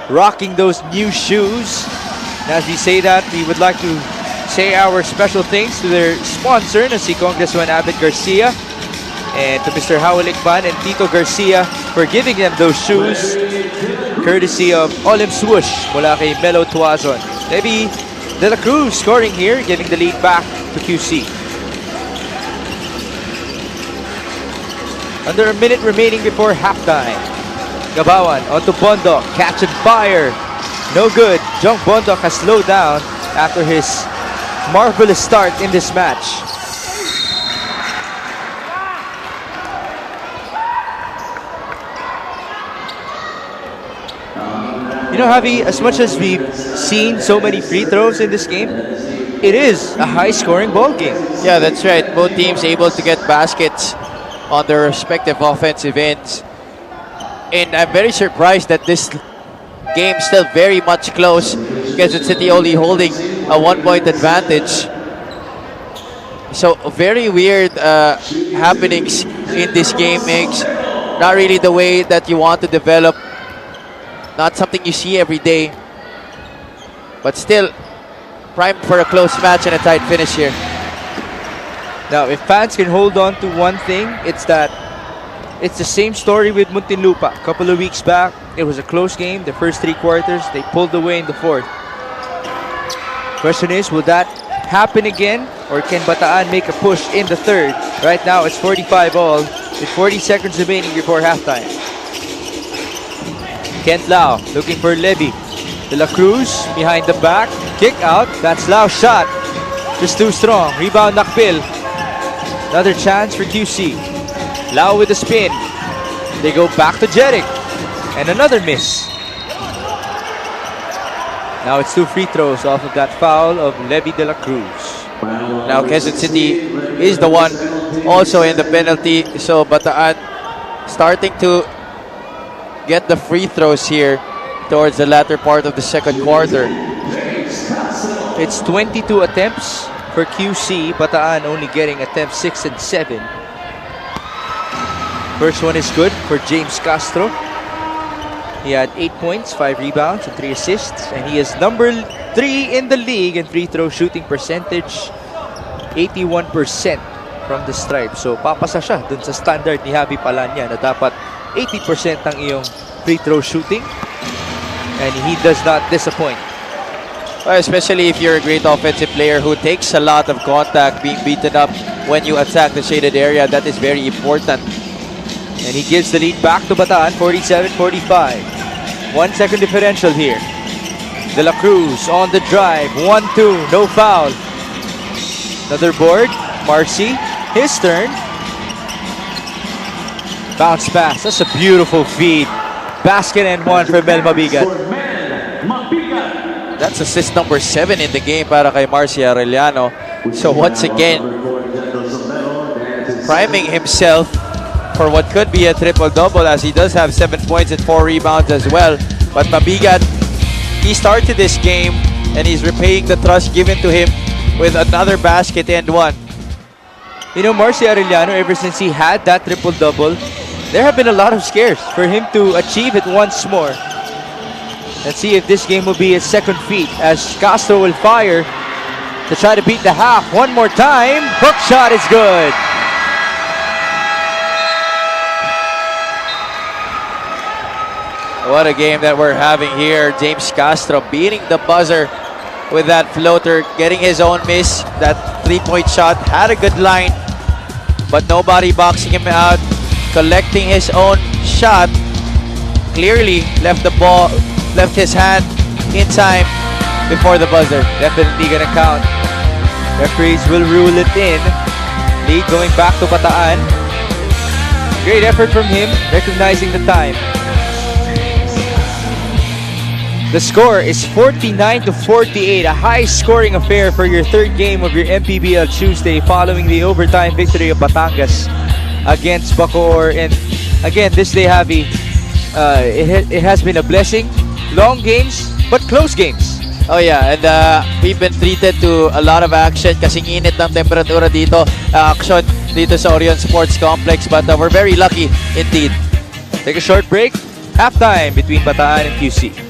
[SPEAKER 1] rocking those new shoes. And as we say that, we would like to say our special thanks to their sponsor, na si Congressman Abed Garcia, and to Mr. Howell Ikban and Tito Garcia for giving them those shoes, courtesy of Olim Swoosh mula kay Melo Tuazon. Levi De La Cruz scoring here, giving the lead back to QC. Under a minute remaining before halftime. Gabawan onto Bondok, catch and fire. No good. Jong Bondok has slowed down after his marvelous start in this match. You know, Javi, as much as we've seen so many free throws in this game, it is a high-scoring ball game.
[SPEAKER 2] Yeah, that's right. Both teams able to get baskets on their respective offensive ends. And I'm very surprised that this game still very much close. Quezon City only holding a 1-point advantage. So very weird happenings in this game. Makes not really the way that you want to develop. Not something you see every day. But still, primed for a close match and a tight finish here.
[SPEAKER 1] Now, if fans can hold on to one thing, it's that it's the same story with Muntinlupa. A couple of weeks back, it was a close game. The first 3 quarters, they pulled away in the 4th. Question is, will that happen again? Or can Bataan make a push in the 3rd? Right now, it's 45 all with 40 seconds remaining before halftime. Kent Lau looking for Levy. De La Cruz behind the back. Kick out. That's Lau's shot. Just too strong. Rebound Mpbl. Another chance for QC. Lau with the spin. They go back to Jeric. And another miss. Now it's 2 free throws off of that foul of Levy De La Cruz.
[SPEAKER 2] Now Quezon City is the one also in the penalty. So Bataan starting to get the free throws here towards the latter part of the second quarter.
[SPEAKER 1] It's 22 attempts for QC. Bataan only getting attempts 6 and 7. First one is good for James Castro. He had 8 points, 5 rebounds, and 3 assists. And he is number 3 in the league in free throw shooting percentage. 81% from the stripe. So papasa siya dun sa standard ni Javi Palanya na dapat 80% ang iyong free throw shooting. And he does not disappoint.
[SPEAKER 2] Well, especially if you're a great offensive player who takes a lot of contact, being beaten up when you attack the shaded area, that is very important.
[SPEAKER 1] And he gives the lead back to Bataan, 47-45. 1 second differential here. De La Cruz on the drive, 1-2, no foul. Another board, Marcy, his turn. Bounce pass, that's a beautiful feed. Basket and 1 for Mel Mabigat.
[SPEAKER 2] That's assist number 7 in the game para kay Marcy Arellano. So once again, priming himself for what could be a triple-double, as he does have 7 points and 4 rebounds as well. But Mabigat, he started this game and he's repaying the trust given to him with another basket and 1.
[SPEAKER 1] You know, Marcy Arellano, ever since he had that triple-double, there have been a lot of scares for him to achieve it once more. Let's see if this game will be his second feat, as Castro will fire to try to beat the half. One more time. Hook shot is good.
[SPEAKER 2] What a game that we're having here. James Castro beating the buzzer with that floater, getting his own miss. That 3-point shot had a good line, but nobody boxing him out. Collecting his own shot, clearly left his hand in time before the buzzer.
[SPEAKER 1] Definitely gonna count. Referees will rule it in. Lead going back to Bataan. Great effort from him, recognizing the time. The score is 49-48, a high-scoring affair for your 3rd game of your MPBL Tuesday following the overtime victory of Batangas against Bacoor. And again, this day, Javi, it has been a blessing. Long games, but close games.
[SPEAKER 2] Oh yeah, and we've been treated to a lot of action kasing init ng temperatura dito. Action dito sa Orion Sports Complex, but we're very lucky indeed.
[SPEAKER 1] Take a short break. Halftime between Bataan and QC.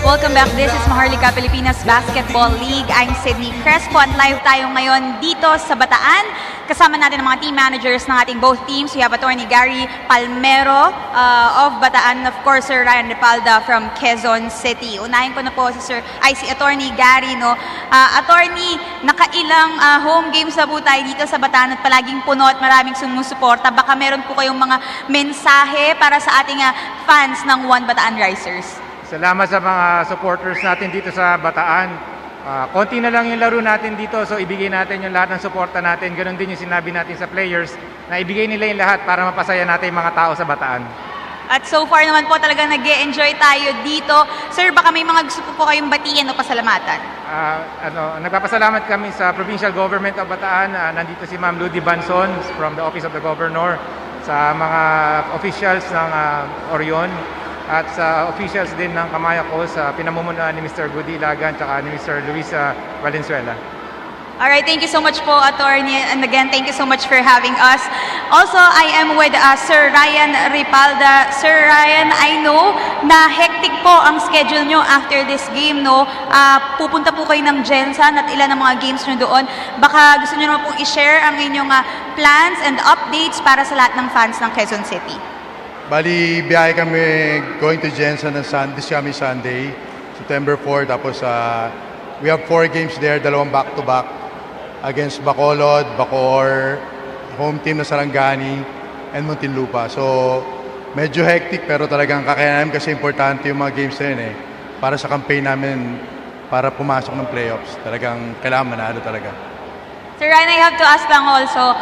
[SPEAKER 5] Welcome back. This is Maharlika Pilipinas Basketball League. I'm Sydney Crespo at live tayo ngayon dito sa Bataan. Kasama natin ang mga team managers ng ating both teams. We have Attorney Gary Palmero of Bataan, of course Sir Ryan Repalda from Quezon City. Unahin ko na po si Attorney Gary, no. Attorney, nakailang home games na po tayo dito sa Bataan at palaging puno at maraming sumusuporta. Baka meron po kayong mga mensahe para sa ating fans ng One Bataan Risers.
[SPEAKER 6] Salamat sa mga supporters natin dito sa Bataan. Konti na lang yung laro natin dito, so ibigay natin yung lahat ng suporta natin. Ganon din yung sinabi natin sa players na ibigay nila yung lahat para mapasaya natin yung mga tao sa Bataan.
[SPEAKER 5] At so far naman po talaga nag-e-enjoy tayo dito. Sir, baka may mga gusto po kayong batiin o pasalamatan?
[SPEAKER 6] Nagpapasalamat kami sa Provincial Government of Bataan. Nandito si Ma'am Ludi Banson from the Office of the Governor, sa mga officials ng Orion, at sa officials din ng Kamayako sa pinamumunuan ni Mr. Goody Lagan at ni Mr. Luis Valenzuela.
[SPEAKER 5] Alright, thank you so much po, Attorney. And again, thank you so much for having us. Also, I am with Sir Ryan Repalda. Sir Ryan, I know na hectic po ang schedule nyo after this game, no? Pupunta po kayo ng Gensan at ilan ng mga games nyo doon. Baka gusto nyo naman pong i-share ang inyong plans and updates para sa lahat ng fans ng Quezon City.
[SPEAKER 7] Bali, biyahe kami going to Jensen on Sunday, September 4. Tapos we have 4 games there, dalawang back-to-back against Bacolod, Bacor, home team na Sarangani, and Muntinlupa. So, medyo hectic pero talagang kakayanan kasi importante yung mga games na yun para sa campaign namin para pumasok ng playoffs. Talagang kailangan manalo talaga.
[SPEAKER 5] Sir Ryan, I have to ask lang also,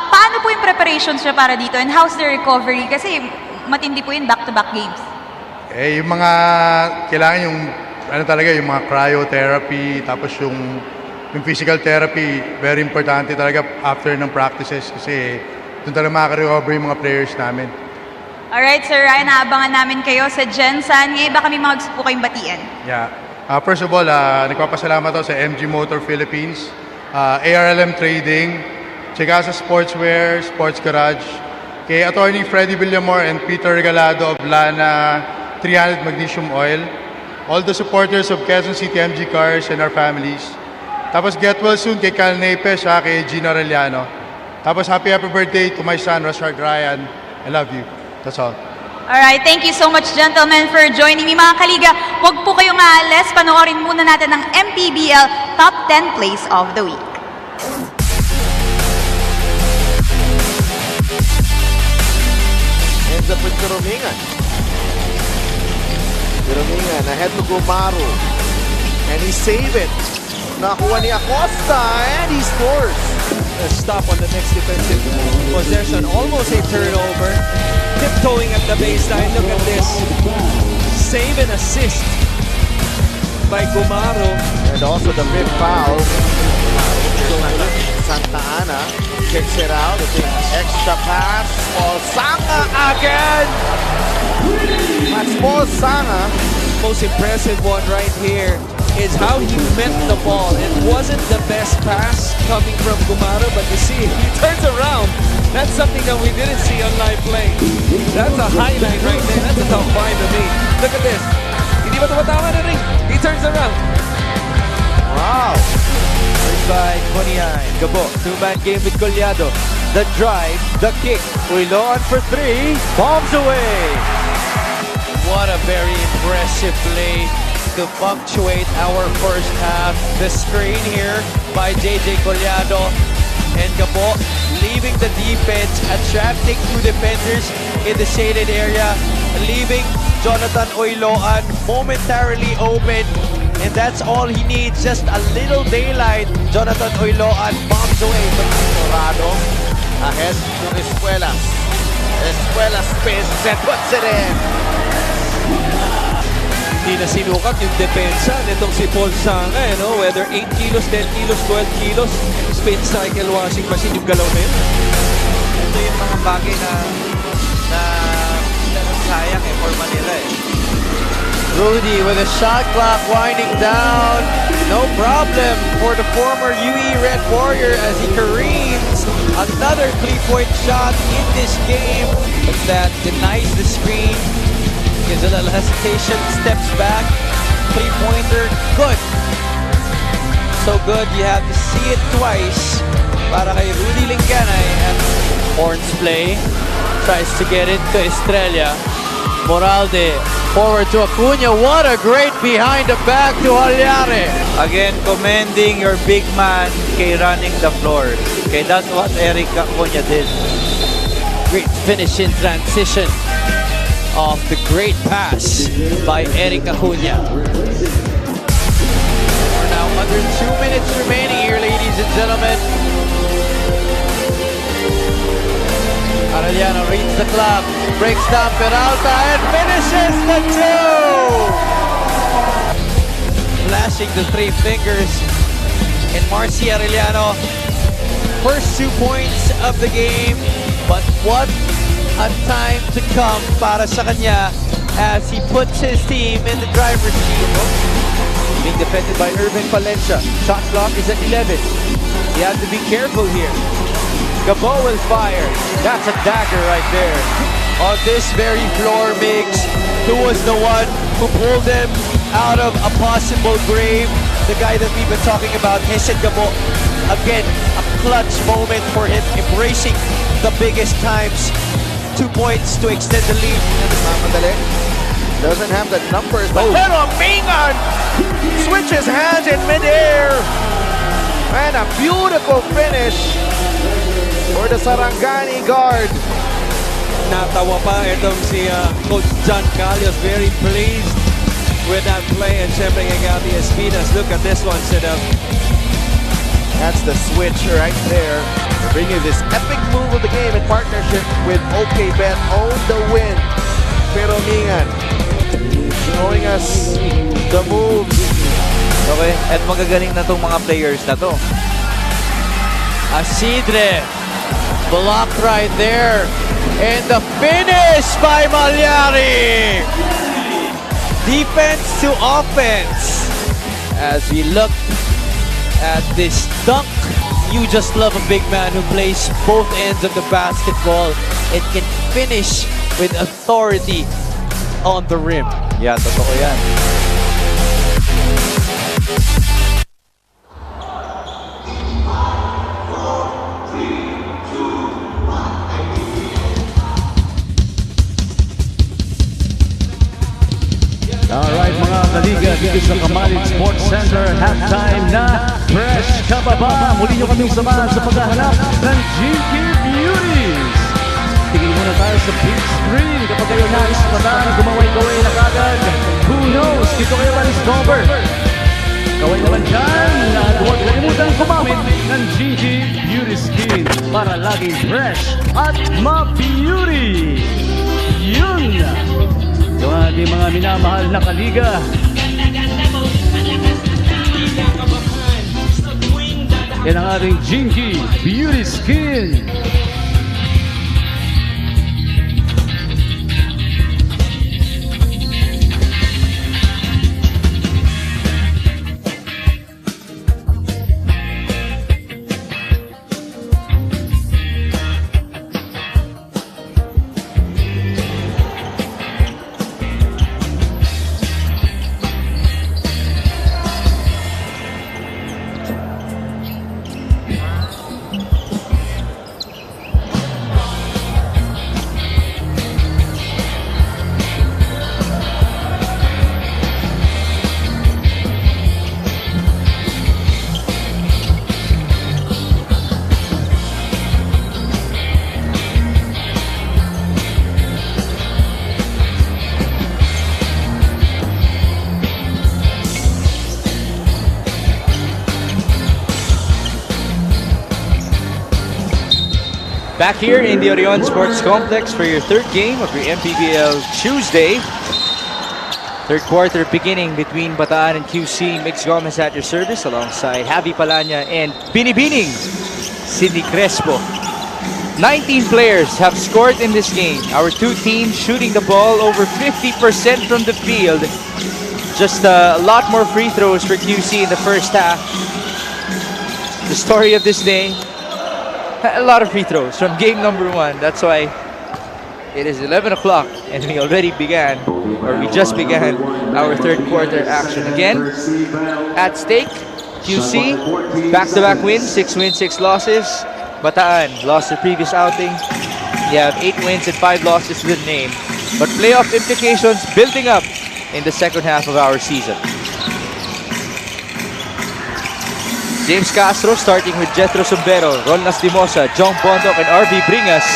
[SPEAKER 5] paano po yung preparations nyo para dito and how's the recovery? Kasi matindi po yung back-to-back games.
[SPEAKER 7] Yung mga, kailangan yung, talaga, yung mga cryotherapy, tapos yung physical therapy, very importante talaga after ng practices kasi doon talaga makaka-recover yung mga players namin.
[SPEAKER 5] Alright, Sir Ryan, naabangan namin kayo sa Gensan. Ngayon, baka may mga gusto po kayong batiin.
[SPEAKER 7] Yeah. First of all, nagpapasalamat ako sa MG Motor Philippines, ARLM Trading, tsaka sa Sportswear, Sports Garage, kay Attorney Freddy Villamor and Peter Regalado of Lana 300 Magnesium Oil, all the supporters of Quezon City MG Cars and our families. Tapos get well soon kay Cal Nepes, kay Gino Arellano. Tapos happy birthday to my son, Rashard Ryan. I love you. That's all.
[SPEAKER 5] Alright, thank you so much gentlemen for joining me. Mga kaliga, huwag po kayong aalis. Panoorin muna natin ang Mpbl Top 10 Plays of the Week.
[SPEAKER 8] Ends up with Kurumingan. Kurumingan ahead to Gumaro. And he saved it. Nakuha ni Acosta and he scores.
[SPEAKER 9] A stop on the next defensive possession. Almost a turnover. Tiptoeing at the baseline. Look at this. Save and assist by Gumaro.
[SPEAKER 8] And also the fifth foul. Santa Ana kicks it out. Extra pass. Paul Sanga again. That's Paul Sanga.
[SPEAKER 9] Most impressive one right here is how he met the ball. It wasn't the best pass coming from Gumaro, but you see, he turns around. That's something that we didn't see on live play. That's a highlight right there. That's a top 5 to me. Look at this. Hindi ba tumatawa na rin? He turns around.
[SPEAKER 8] Wow.
[SPEAKER 1] First by Konian. Gabo, two-man game with Collado. The drive, the kick. Uiloan for 3. Bombs away.
[SPEAKER 2] What a very impressive play to punctuate our first half. The screen here by JJ Collado and Gabo leaving the defense, attracting two defenders in the shaded area, leaving Jonathan Uiloan momentarily open, and that's all he needs, just a little daylight. Jonathan Uiloan bombs away from
[SPEAKER 8] Dorado ahead ng Escuelas. Escuelas spins and puts it in.
[SPEAKER 9] Hindi na sinukat yung depensa nitong si Paul Sanga, no? Whether 8 kilos, 10 kilos, 12 kilos, spin cycle washing machine yung galaw na yun.
[SPEAKER 1] Ito yung mga bagay na sayang for Manila eh.
[SPEAKER 2] Rudy with a shot clock winding down. No problem for the former UE Red Warrior as he careens another 3-point shot in this game. But that denies the screen. Gives a little hesitation, steps back. 3-pointer, good. So good, you have to see it twice. Para kay Rudy Linganay. And Horns play. Tries to get it to Estrella. Moralde forward to Acuna. What a great behind the back to Halyare.
[SPEAKER 1] Again, commending your big man kay running the floor. Okay, that's what Eric Acuna did.
[SPEAKER 2] Great finish in transition of the great pass by Eric Acuna. We're now under 2 minutes remaining here, ladies and gentlemen. Arellano reads the clock, breaks down Peralta, and finishes the 2! Flashing the 3 fingers in Marcy Arellano. First 2 points of the game, but what a time to come para sa kanya as he puts his team in the driver's seat.
[SPEAKER 1] Being defended by Irvin Palencia. Shot clock is at 11. You have to be careful here. Gabo will fire. That's a dagger right there.
[SPEAKER 2] On this very floor, Migs, who was the one who pulled him out of a possible grave? The guy that we've been talking about, Hesed Gabo. Again, a clutch moment for him, embracing the biggest times. 2 points to extend the lead.
[SPEAKER 8] Mamadali. Doesn't have the numbers, but Pero Mingan switches hands in midair. And a beautiful finish for the Sarangani guard.
[SPEAKER 9] Natawa pa itong si Coach John Calios. Very pleased with that play. And syempre kay Gabby Espinas. Look at this one set up.
[SPEAKER 8] That's the switch right there. Bringing this epic move of the game in partnership with OKBet. Own the win. Pero Mingan showing us the moves.
[SPEAKER 1] Okay, at magagaling na tong mga players na to.
[SPEAKER 2] Asidre blocked right there. And the finish by Malyari. Defense to offense. As we look at this dunk, you just love a big man who plays both ends of the basketball and can finish with authority on the rim.
[SPEAKER 1] Yeah, totoo yan.
[SPEAKER 4] Alright mga kaliga, dito sa Kamalig Sports Center, halftime na fresh kababa. Muli nyo kaming samahan sa paghahanap ng GK Beauties. Tingin muna tayo sa big screen kapag kayo nais na gumaway-gaway na kagad. Who knows? Dito kayo ma-discover. Kaway naman dyan at huwag kalimutan gumamit ng GK Beauty Skin para laging fresh at ma-beauty. Yun! Yung ating mga minamahal na kaliga. and ang ating Jinky Beauty Skin.
[SPEAKER 1] Back here in the Orion Sports Complex for your third game of your MPBL Tuesday. Third quarter beginning between Bataan and QC. Mix Gomez at your service alongside Javi Palanya and Binibining Sidney Crespo. 19 players have scored in this game. Our two teams shooting the ball over 50% from the field. Just a lot more free throws for QC in the first half. The story of this day, a lot of free throws from game number 1. That's why it is 11 o'clock and we already began, or we just began, our third quarter action. Again, at stake, QC, back-to-back wins, 6 wins, 6 losses. Bataan lost their previous outing. They have 8 wins and 5 losses to the name. But playoff implications building up in the second half of our season. James Castro starting with Jethro Sombero, Ron Lastimosa, Jong Bondok, and RV Bringas.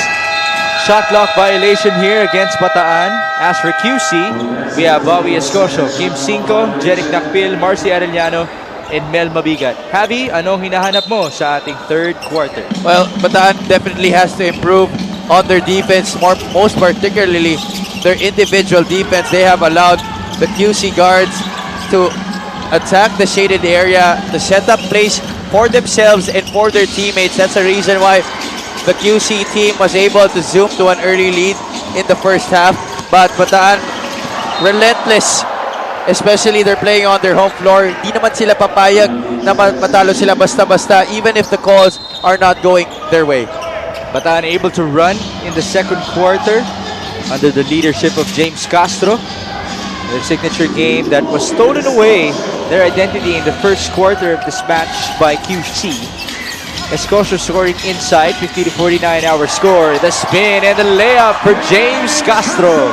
[SPEAKER 1] Shot clock violation here against Bataan. As for QC, we have Bobby Escocio, Kim Cinco, Jeric Nakpil, Marcy Arellano, and Mel Mabigat. Javi, anong hinahanap mo sa ating third quarter?
[SPEAKER 2] Well, Bataan definitely has to improve on their defense, most particularly their individual defense. They have allowed the QC guards to attack the shaded area, to set up plays for themselves and for their teammates. That's the reason why the QC team was able to zoom to an early lead in the first half. But Bataan, relentless. Especially they're playing on their home floor. Di naman sila papayag na matalo sila basta-basta even if the calls are not going their way.
[SPEAKER 1] Bataan able to run in the second quarter under the leadership of James Castro. Their signature game that was stolen away their identity in the first quarter of this match by QC. Escocio scoring inside, 50-49 our score. The spin and the layup for James Castro.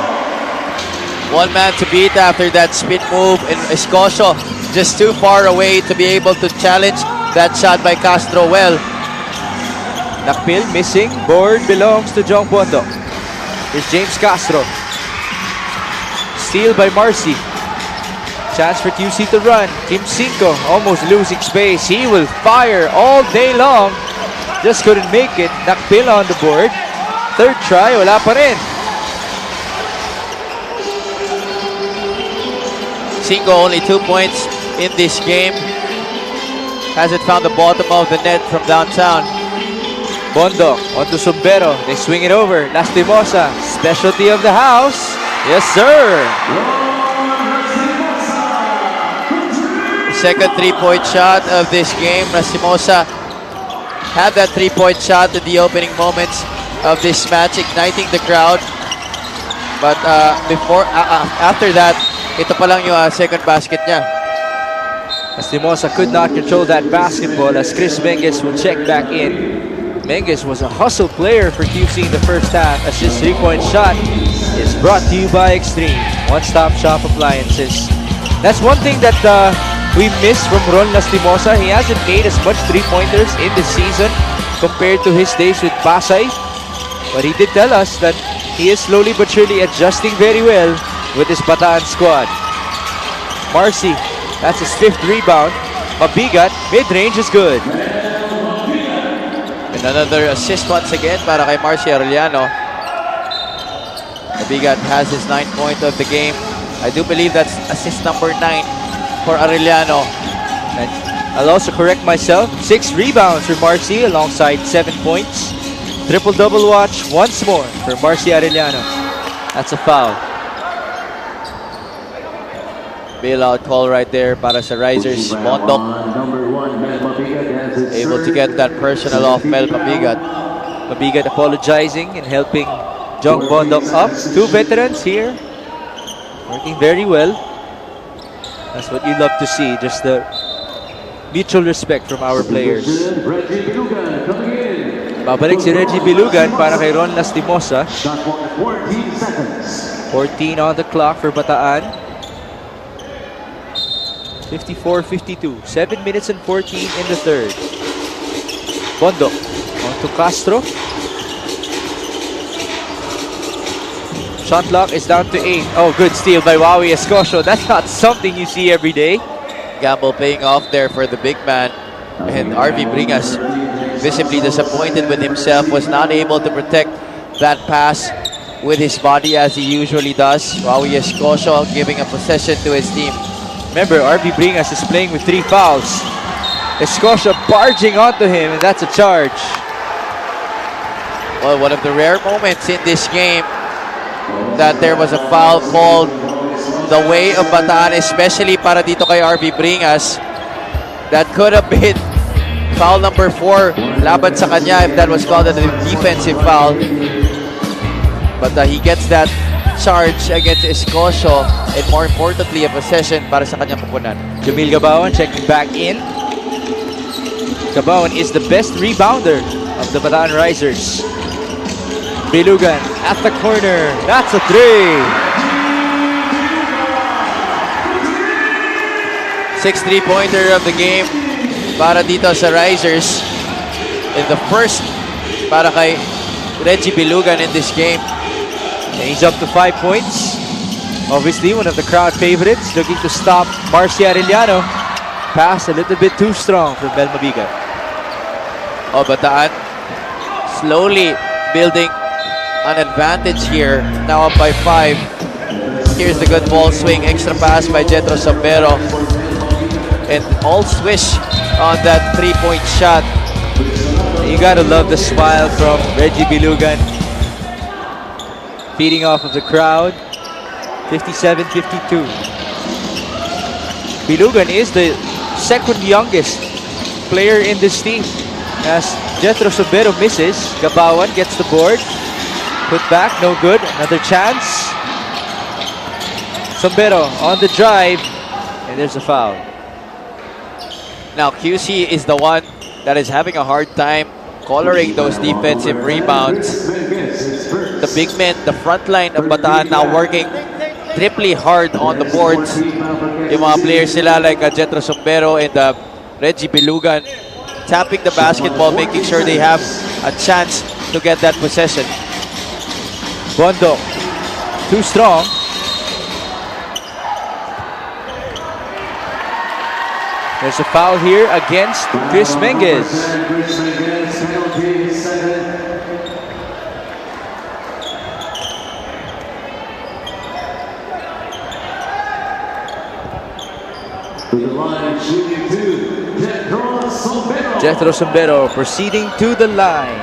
[SPEAKER 2] One man to beat after that spin move, and Escocio just too far away to be able to challenge that shot by Castro well.
[SPEAKER 1] Nakpil missing, board belongs to Jong Bondo. Here's James Castro. Steal by Marcy. Chance for QC to run. Kim Cinco almost losing space. He will fire all day long. Just couldn't make it. Nakpil on the board. Third try, wala pa rin.
[SPEAKER 2] Cinco only 2 points in this game. Hasn't found the bottom of the net from downtown.
[SPEAKER 1] Bondo onto Sombero. They swing it over. Lastimosa, specialty of the house. Yes, sir.
[SPEAKER 2] Second 3-point shot of this game. Lastimosa had that 3-point shot in the opening moments of this match, igniting the crowd. But after that, ito pa lang yung second basket niya.
[SPEAKER 1] Lastimosa could not control that basketball as Chris Menges will check back in. Menges was a hustle player for QC in the first half as his 3-point shot is brought to you by Extreme, one-stop shop appliances. That's one thing that we missed from Ron Lastimosa. He hasn't made as much 3-pointers in the season compared to his days with Pasay. But he did tell us that he is slowly but surely adjusting very well with his Bataan squad. Marcy, that's his 5th rebound. Mabigat, mid-range is good.
[SPEAKER 2] And another assist once again para kay Marcy Arellano. Mabigat has his 9th point of the game. I do believe that's assist number 9 for Arellano.
[SPEAKER 1] And I'll also correct myself. 6 rebounds for Marcy alongside 7 points. Triple-double watch once more for Marcy Arellano. That's a foul.
[SPEAKER 2] Bailout call right there para sa Risers. Bondok able to get that personal off Mel Mabigat.
[SPEAKER 1] Mabigat apologizing and helping Jong Bondok up. 2 veterans here. Working very well. That's what you love to see. Just the mutual respect from our players. Babalik si Reggie Bilugan para kay Ron Lastimosa. 14 on the clock for Bataan. 54-52. 7 minutes and 14 in the third. Bondok on to Castro. Shot clock is down to 8. Oh, good steal by Wawi Escosio. That's not something you see every day.
[SPEAKER 2] Gamble paying off there for the big man. And RV Bringas, visibly disappointed with himself, was not able to protect that pass with his body as he usually does. Wawi Escosio giving a possession to his team.
[SPEAKER 1] Remember, RV Bringas is playing with 3 fouls. Escosio barging onto him, and that's a charge.
[SPEAKER 2] Well, one of the rare moments in this game that there was a foul called the way of Bataan, especially para dito kay RV Bringas. That could have been foul number 4 laban sa kanya if that was called a defensive foul. But he gets that charge against Escosio, and more importantly, a possession para sa kanyang kupunan.
[SPEAKER 1] Jamil Gabawan checking back in. Gabawan is the best rebounder of the Bataan Risers. Bilugan at the corner. That's a 3.
[SPEAKER 2] 6 3-pointer of the game para dito sa Risers. In the first para kay Reggie Bilugan in this game.
[SPEAKER 1] And he's up to 5 points. Obviously, one of the crowd favorites, looking to stop Marcy Arellano. Pass a little bit too strong for Mel Mabigat.
[SPEAKER 2] Oh, Bataan slowly building an advantage here. Now up by 5. Here's the good ball swing. Extra pass by Jetro Sombero. And all swish on that 3-point shot.
[SPEAKER 1] You gotta love the smile from Reggie Bilugan. Feeding off of the crowd. 57-52. Bilugan is the second youngest player in this team. As Jetro Sombero misses, Gabawan gets the board. Put back, no good. Another chance. Sombero on the drive. And there's a foul.
[SPEAKER 2] Now QC is the one that is having a hard time coloring those defensive rebounds. The big men, the front line of Bataan now working triply hard on the boards. Yung mga players sila like Jetro Sombero and Reggie Bilugan tapping the basketball, making sure they have a chance to get that possession.
[SPEAKER 1] Bondok, too strong. There's a foul here against Chris Menges. Jetro Sombero proceeding to the line.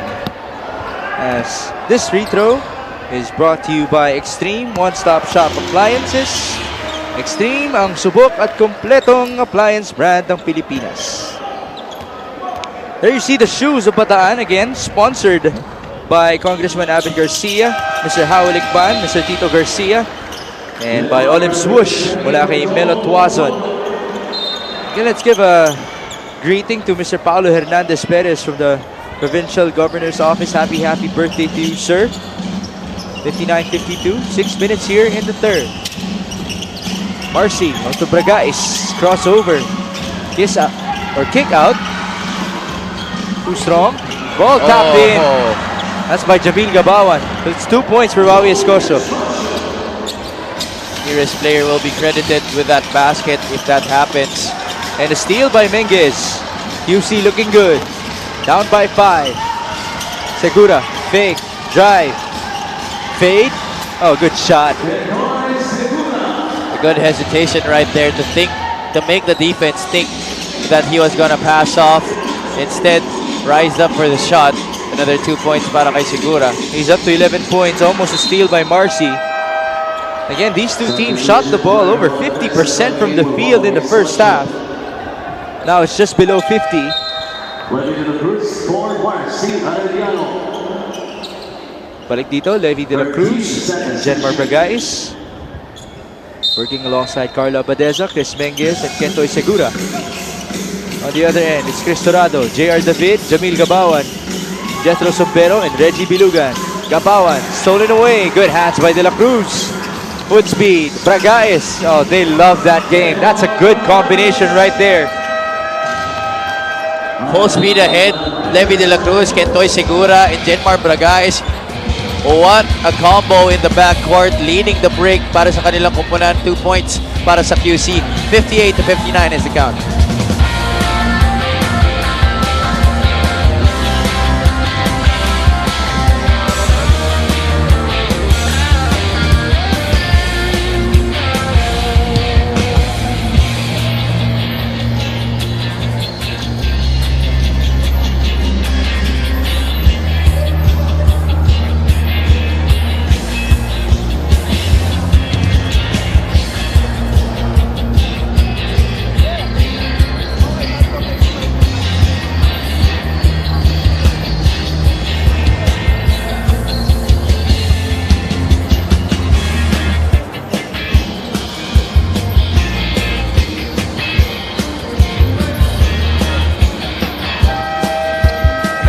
[SPEAKER 1] As this free throw is brought to you by Extreme One-Stop Shop Appliances. Extreme, ang subok at kompletong appliance brand ng Pilipinas. There you see the shoes of Bataan, again sponsored by Congressman Abin Garcia, Mr. Howell Ikban, Mr. Tito Garcia, and by Olive Swoosh mula kay Melo Tuazon. Okay, let's give a greeting to Mr. Paulo Hernandez Perez from the Provincial Governor's Office. Happy birthday to you, sir. 59-52, 6 minutes here in the third. Marcy onto Bragais, crossover, kiss out or kick out. Too strong. Ball tapped in. That's by Jamil Gabawan. It's 2 points for Wawi Escosio.
[SPEAKER 2] Nearest player will be credited with that basket if that happens.
[SPEAKER 1] And a steal by Menges. QC looking good. Down by 5. Segura, fake, drive, fade. Oh, good shot.
[SPEAKER 2] Good hesitation right there to make the defense think that he was gonna pass off. Instead, rise up for the shot. Another 2 points para kay Segura.
[SPEAKER 1] He's up to 11 points, almost a steal by Marcy. Again, these two teams shot the ball over 50% from the field in the first half. Now it's just below 50. Balik dito, Levi De La Cruz and Jenmar Bragais. Working alongside Carla Badeza, Chris Menges, and Kentoy Segura. On the other end, it's Chris Torado, JR David, Jamil Gabawan, Jethro Sombero, and Reggie Bilugan. Gabawan, stolen away. Good hands by De La Cruz. Foot speed, Bragais. Oh, they love that game. That's a good combination right there.
[SPEAKER 2] Full speed ahead. Levi De La Cruz, Kentoy Segura, and Jenmar Bragais. What a combo in the backcourt, leading the break para sa kanilang kumpunan. 2 points para sa QC. 58-59 is the count.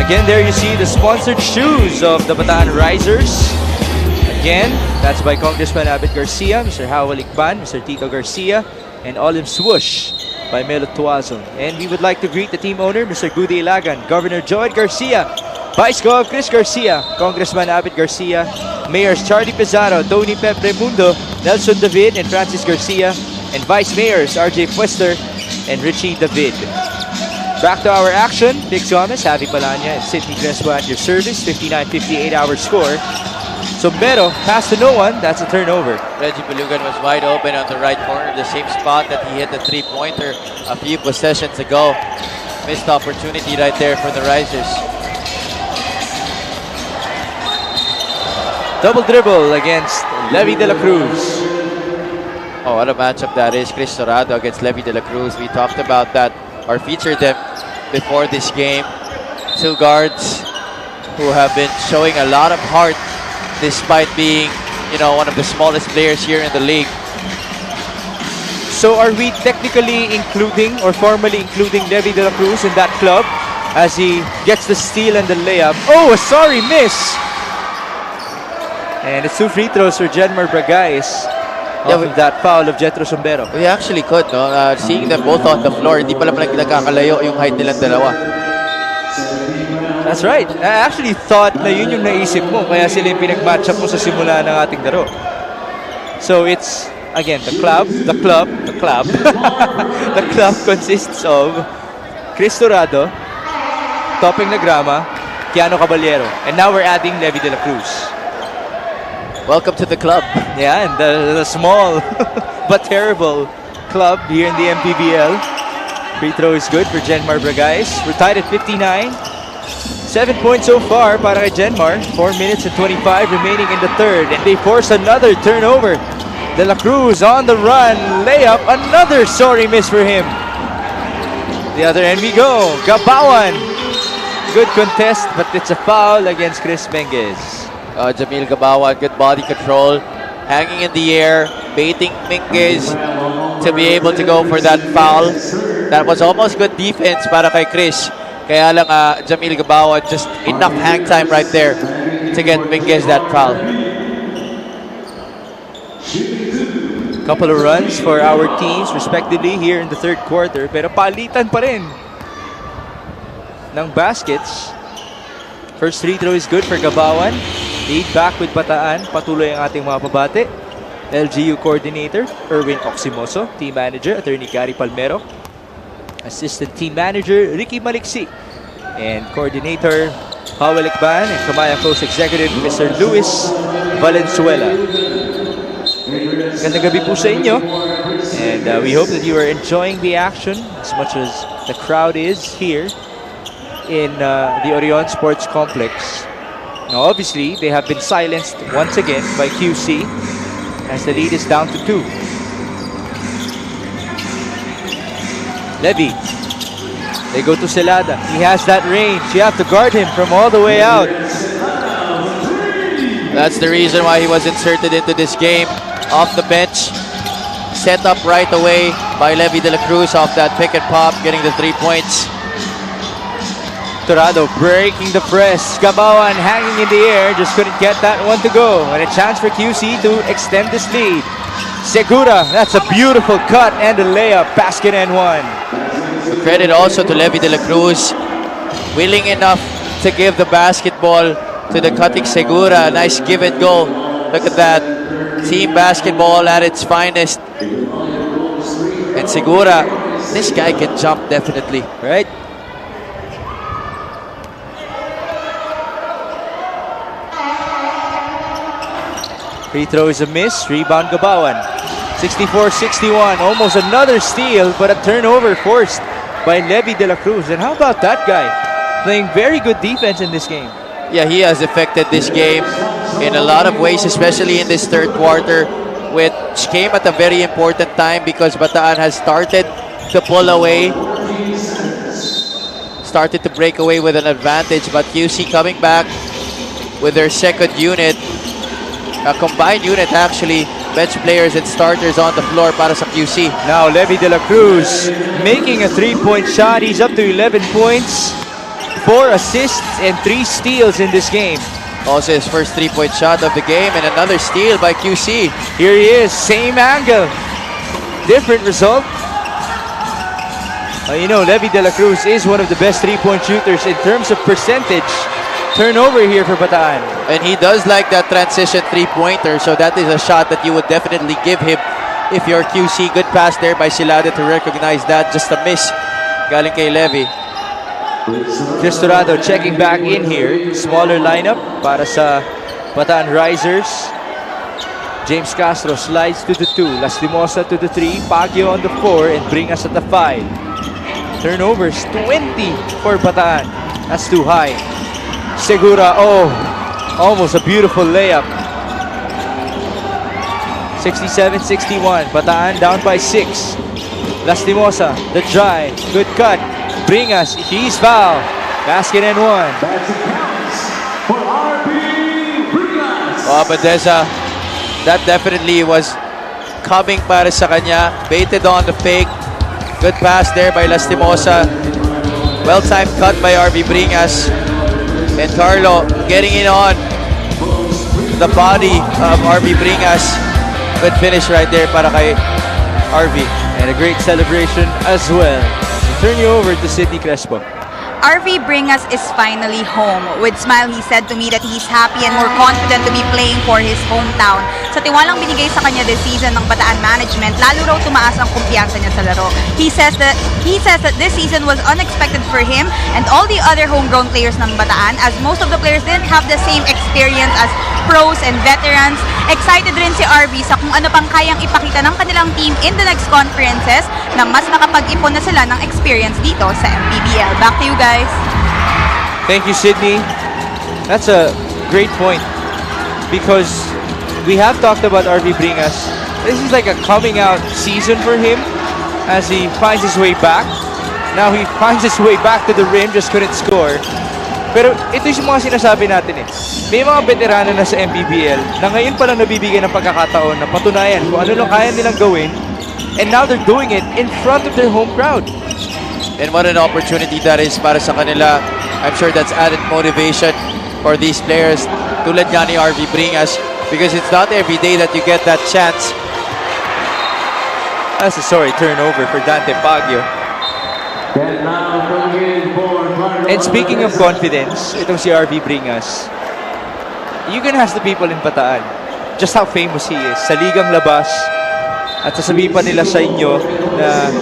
[SPEAKER 1] Again, there you see the sponsored shoes of the Bataan Risers. Again, that's by Congressman Abed Garcia, Mr. Howell Ikban, Mr. Tito Garcia, and Olive Swoosh by Melo Tuazon. And we would like to greet the team owner, Mr. Gude Ilagan, Governor Joel Garcia, Vice Gov Chris Garcia, Congressman Abed Garcia, Mayors Charlie Pizarro, Tony Pepe Mundo, Nelson David, and Francis Garcia, and Vice Mayors RJ Puester and Richie David. Back to our action. Big Gomez, Javi Palanya, and Sidney Crespo at your service. 59-58 our score. Sombero pass to no one. That's a turnover.
[SPEAKER 2] Reggie Bilugan was wide open on the right corner, the same spot that he hit the three-pointer a few possessions ago. Missed opportunity right there for the Risers.
[SPEAKER 1] Double dribble against Levi De La Cruz.
[SPEAKER 2] Oh, what a matchup that is. Chris Torado against Levi De La Cruz. We talked about that or featured them before this game. Two guards who have been showing a lot of heart despite being, you know, one of the smallest players here in the league.
[SPEAKER 1] So are we technically including or formally including Levi De La Cruz in that club as he gets the steal and the layup? Oh, sorry, miss! And it's 2 free throws for Jenmar Bragais. Yeah, with that foul of Jethro Sombero.
[SPEAKER 2] We actually could, no? Seeing them both on the floor, hindi pala nagkakalayo yung height nilang dalawa.
[SPEAKER 1] That's right. I actually thought na yun yung naisip mo, kaya sila yung pinag-match up mo sa simula ng ating laro. So it's, again, the club the club consists of Chris Torado, Topping Nagrama, Keanu Caballero, and now we're adding Levi De La Cruz.
[SPEAKER 2] Welcome to the club.
[SPEAKER 1] Yeah, and the small but terrible club here in the MPBL. Free throw is good for Jenmar Bragais. We're tied at 59. 7 points so far para kay Jenmar. 4 minutes and 25 remaining in the third. And they force another turnover. De La Cruz on the run. Layup. Another sorry miss for him. The other end we go. Gabawan. Good contest, but it's a foul against Chris Menges.
[SPEAKER 2] Jamil Gabawan, good body control, hanging in the air, baiting Minguez to be able to go for that foul. That was almost good defense para kay Chris. Kaya lang Jamil Gabawan, just enough hang time right there to get Minguez that foul.
[SPEAKER 1] Couple of runs for our teams respectively here in the third quarter, pero palitan pa rin ng baskets. First free throw is good for Gabawan. Lead back with Bataan. Patuloy ang ating mga pabate. LGU Coordinator, Erwin Oximoso. Team Manager, Attorney Gary Palmero. Assistant Team Manager, Ricky Maliksi. And Coordinator, Howell Ikban. And Kamaya Close Executive, Mr. Luis Valenzuela. Gandang gabi po sa inyo. And we hope that you are enjoying the action as much as the crowd is here in the Orion Sports Complex. Now, obviously, they have been silenced once again by QC as the lead is down to 2. Levy. They go to Celada. He has that range. You have to guard him from all the way out.
[SPEAKER 2] That's the reason why he was inserted into this game. Off the bench, set up right away by Levy de la Cruz off that pick and pop, getting the 3 points.
[SPEAKER 1] Torado breaking the press. Gabawan hanging in the air, just couldn't get that one to go. And a chance for QC to extend this lead. Segura, that's a beautiful cut and a layup. Basket and one.
[SPEAKER 2] Credit also to Levy de la Cruz, willing enough to give the basketball to the cutting Segura. Nice give and go. Look at that. Team basketball at its finest. And Segura, this guy can jump definitely.
[SPEAKER 1] Right? Free throw is a miss. Rebound Gabawan. 64-61. Almost another steal, but a turnover forced by Levy de la Cruz. And how about that guy? Playing very good defense in this game.
[SPEAKER 2] Yeah, he has affected this game in a lot of ways, especially in this third quarter, which came at a very important time because Bataan has started to pull away, started to break away with an advantage, but QC coming back with their second unit, a combined unit actually, bench players and starters on the floor para sa QC.
[SPEAKER 1] Now Levy de la Cruz making a 3-point shot. He's up to 11 points, 4 assists, and 3 steals in this game.
[SPEAKER 2] Also his first 3-point shot of the game and another steal by QC.
[SPEAKER 1] Here he is, same angle, different result. You know, Levy de la Cruz is one of the best 3-point shooters in terms of percentage. Turnover here for Bataan.
[SPEAKER 2] And he does like that transition 3-pointer, so that is a shot that you would definitely give him if you're QC. Good pass there by Silada to recognize that. Just a miss galing kay Levy.
[SPEAKER 1] Chris Torado checking back in here. Smaller lineup para sa Bataan Risers. James Castro slides to the 2. Lastimosa to the 3. Baguio on the 4 and bring us at the 5. Turnovers 20 for Bataan. That's too high. Segura, oh, almost a beautiful layup. 67-61. Bataan down by 6. Lastimosa, the drive. Good cut. Bring us. He's fouled. Basket and one.
[SPEAKER 2] Oh, Badeza, that definitely was coming para sa kanya. Baited on the fake. Good pass there by Lastimosa. Well-timed cut by RB Bringas. And Carlo getting in on the body of RB Bringas. Good finish right there para kay RB.
[SPEAKER 1] And a great celebration as well. Turn you over to Sidney Crespo.
[SPEAKER 5] RV Bringas is finally home. With smile, he said to me that he's happy and more confident to be playing for his hometown. Sa tiwalang binigay sa kanya this season ng Bataan management, lalo raw tumaas ang kumpiyansa niya sa laro. He says that this season was unexpected for him and all the other homegrown players ng Bataan, as most of the players didn't have the same experience as pros and veterans. Excited rin si RV sa kung ano pang kayang ipakita ng kanilang team in the next conferences na mas nakapag-ipon na sila ng experience dito sa MPBL. Back to you guys.
[SPEAKER 1] Thank you, Sydney. That's a great point because we have talked about RV Bringas. This is like a coming out season for him as he finds his way back. Now he finds his way back to the rim, just couldn't score. Pero ito yung mga sinasabi natin eh. May mga veterano na sa MPBL na ngayon pa lang nabibigyan ng pagkakataon na patunayan kung ano lang kaya nilang gawin, and now they're doing it in front of their home crowd.
[SPEAKER 2] And what an opportunity that is para sa kanila. I'm sure that's added motivation for these players tulad nga ni RV Bringas because it's not every day that you get that chance.
[SPEAKER 1] That's a sorry turnover for Dante Baguio. And speaking of confidence, itong si RV Bringas, you can ask the people in Bataan just how famous he is sa ligang labas, at sasabihin pa nila sa inyo na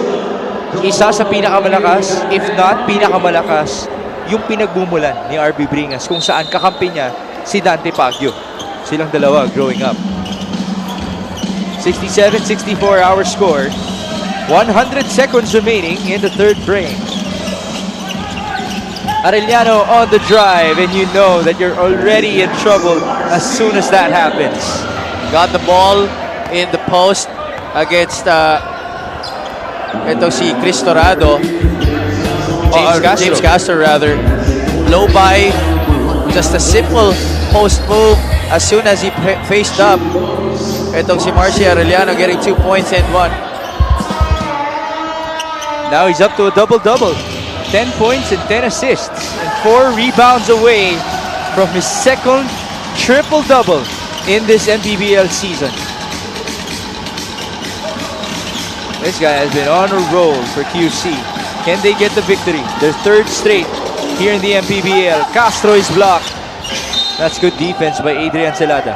[SPEAKER 1] isa sa pinakamalakas, if not pinakamalakas, yung pinagmumulan ni RB Bringas kung saan kakampi niya si Dante Baguio. Silang dalawa growing up. 67-64 our score. 100 seconds remaining in the third frame. Arellano on the drive, and you know that you're already in trouble as soon as that happens.
[SPEAKER 2] Got the ball in the post against ito si Cristorado. James Castro rather. Low by, just a simple post move as soon as he faced up. Itong si Marcy Arellano getting 2 points and 1.
[SPEAKER 1] Now he's up to a double-double. 10 points and 10 assists. And 4 rebounds away from his second triple-double in this MPBL season. This guy has been on a roll for QC. Can they get the victory? Their third straight here in the MPBL. Castro is blocked. That's good defense by Adrian Celada.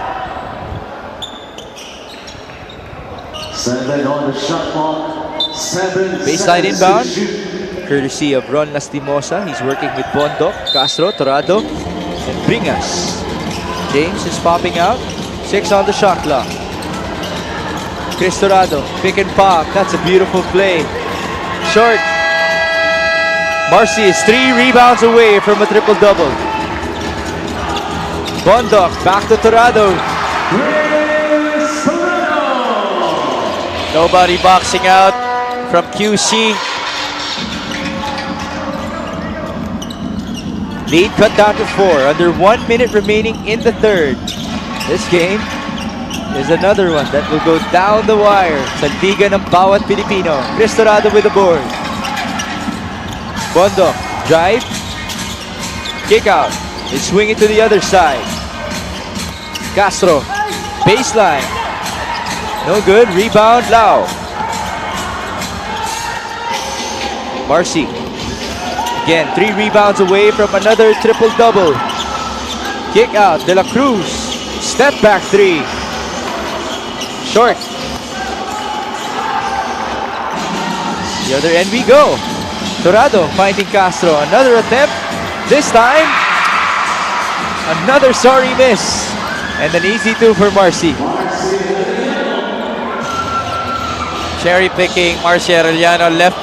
[SPEAKER 4] 7 on the shot clock. 7
[SPEAKER 1] Baseline
[SPEAKER 4] seconds
[SPEAKER 1] inbound,
[SPEAKER 4] to shoot.
[SPEAKER 1] courtesy of Ron Lastimosa. He's working with Bondok, Castro, Torado, and Bringas. James is popping out. 6 on the shot clock. Chris Torado, pick and pop. That's a beautiful play. Short. Marcy is 3 rebounds away from a triple-double. Bondok, back to Torado.
[SPEAKER 2] Nobody boxing out from QC.
[SPEAKER 1] Lead cut down to 4. Under 1 minute remaining in the third. This game is another one that will go down the wire sa liga ng bawat Pilipino. Cristorado with the board. Bondok, drive. Kick out. They swing it to the other side. Castro, baseline. No good. Rebound, Lau. Marcy. Again, 3 rebounds away from another triple-double. Kick out, De La Cruz. Step back 3. Short. The other end we go. Torado finding Castro. Another attempt. This time, another sorry miss. And an easy 2 for Marcy.
[SPEAKER 2] Cherry picking. Marcy Arellano left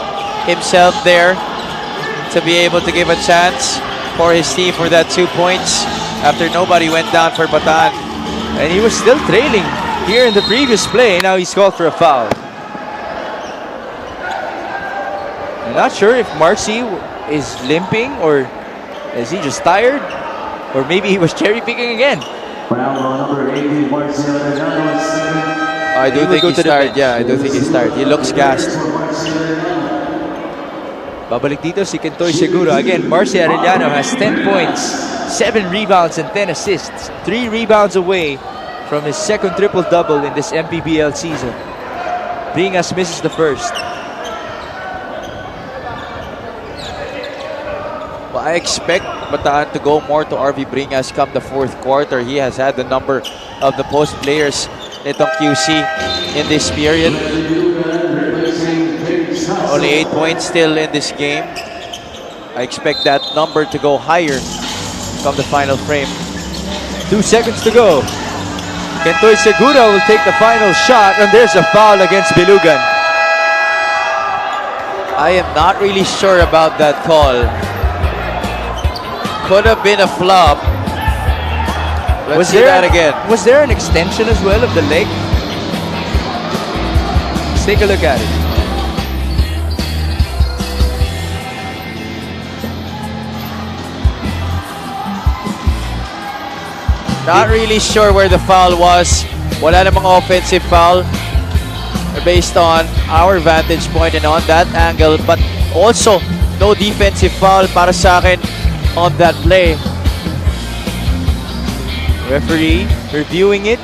[SPEAKER 2] himself there to be able to give a chance for his team for that 2 points after nobody went down for Bataan.
[SPEAKER 1] And he was still trailing here in the previous play. Now he's called for a foul. I'm not sure if Marcy is limping or is he just tired, or maybe he was cherry picking again.
[SPEAKER 2] I do think he's tired. Yeah, I do think he's tired. He looks gassed.
[SPEAKER 1] Babalik dito si Kentoy Segura. Again, Marcy Arellano has 10 points, 7 rebounds, and 10 assists. 3 rebounds away from his second triple-double in this MPBL season. Bringas misses the first.
[SPEAKER 2] Well, I expect Bataan to go more to RV Bringas come the fourth quarter. He has had the number of the post players nitong QC in this period. Only 8 points still in this game. I expect that number to go higher from the final frame.
[SPEAKER 1] 2 seconds to go. Kentoy Segura will take the final shot, and there's a foul against Bilugan.
[SPEAKER 2] I am not really sure about that call. Could have been a flop. Let's see that again.
[SPEAKER 1] Was there an extension as well of the leg? Let's take a look at it.
[SPEAKER 2] Not really sure where the foul was. Wala namang offensive foul based on our vantage point and on that angle. But also, no defensive foul para sa akin on that play.
[SPEAKER 1] Referee reviewing it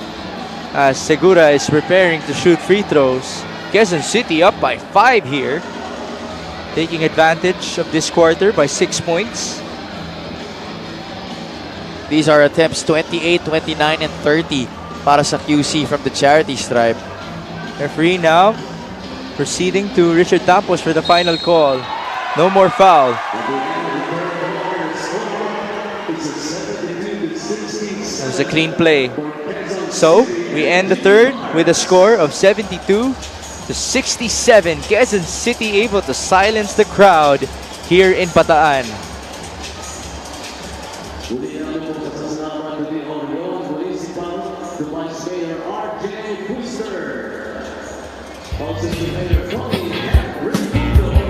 [SPEAKER 1] as Segura is preparing to shoot free throws. Quezon City up by 5 here. Taking advantage of this quarter by 6 points.
[SPEAKER 2] These are attempts 28, 29, and 30 para sa QC from the charity stripe.
[SPEAKER 1] Referee now proceeding to Richard Tampos for the final call. No more foul. It was a clean play. So, we end the third with a score of 72-67. Quezon City able to silence the crowd here in Bataan.
[SPEAKER 4] Muli ang po kasama ng Orion Municipal, the Vice Mayor R.J. Booster. Also the Mayor Tony Ricardo.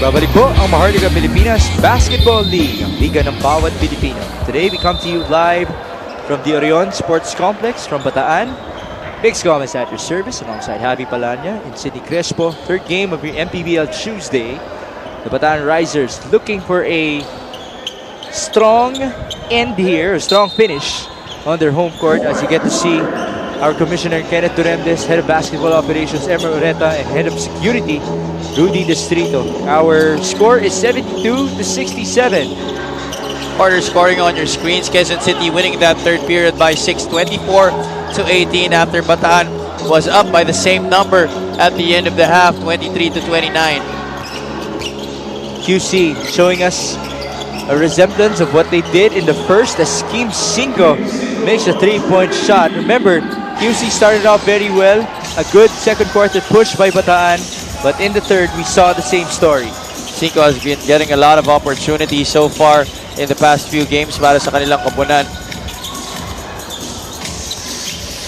[SPEAKER 1] Babalik po ang Maharlika Pilipinas Basketball League, ang liga ng bawat Pilipino. Today we come to you live from the Orion Sports Complex from Bataan. Big Scum is at your service alongside Javi Palanya and Sidney Crespo. Third game of your MPBL Tuesday. The Bataan Risers looking for a strong end here, a strong finish on their home court, as you get to see our Commissioner Kenneth Duremdes, Head of Basketball Operations Emer Ureta, and Head of Security Rudy Distrito. Our score is 72-67.
[SPEAKER 2] Quarter scoring on your screens. Quezon City winning that third period by 6, 24-18 after Bataan was up by the same number at the end of the half, 23-29.
[SPEAKER 1] QC showing us a resemblance of what they did in the first as Kim Cinco makes a three-point shot. Remember, QC started off very well. A good second quarter push by Bataan. But in the third, we saw the same story.
[SPEAKER 2] Cinco has been getting a lot of opportunities so far in the past few games para sa kanilang koponan.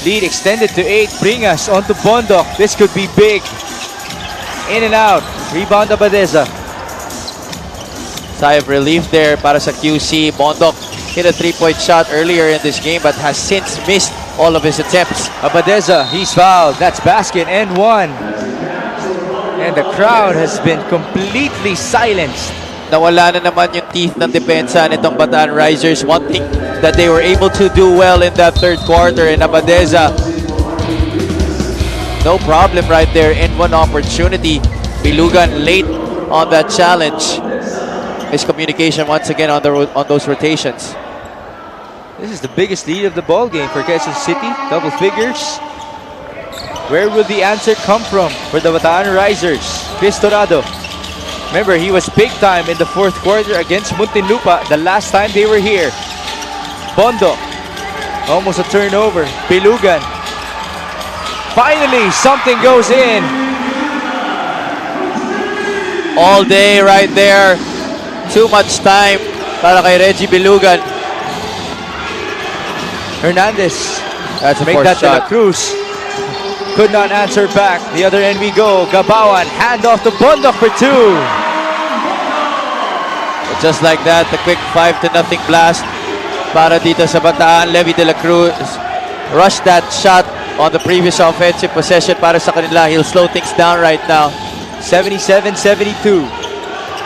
[SPEAKER 1] Lead extended to 8. Bring us onto Bondok. This could be big. In and out. Rebound Abadeza.
[SPEAKER 2] Sigh of relief there para sa QC. Bondok hit a three-point shot earlier in this game but has since missed all of his attempts.
[SPEAKER 1] Abadeza, he's fouled. That's basket and one. And the crowd has been completely silenced.
[SPEAKER 2] Nawala na naman yung teeth ng depensa nitong Bataan Risers. One thing that they were able to do well in that third quarter, and Abadeza, no problem right there in one opportunity. Bilugan late on that challenge. His communication once again on those rotations.
[SPEAKER 1] This is the biggest lead of the ball game for Quezon City. Double figures. Where will the answer come from for the Bataan Risers? Chris Torado. Remember, he was big time in the fourth quarter against Muntinlupa the last time they were here. Bondo. Almost a turnover. Bilugan. Finally, something goes in.
[SPEAKER 2] All day right there. Too much time para kay Reggie Bilugan.
[SPEAKER 1] Hernandez.
[SPEAKER 2] That's a
[SPEAKER 1] Make that
[SPEAKER 2] forced
[SPEAKER 1] De La
[SPEAKER 2] shot.
[SPEAKER 1] Cruz. Could not answer back. The other end we go. Gabawan. Hand off to Bondok for two.
[SPEAKER 2] But just like that, the quick 5-0 blast para dito sa Bataan. Levi De La Cruz rushed that shot on the previous offensive possession para sa kanila. He'll slow things down right now.
[SPEAKER 1] 77-72.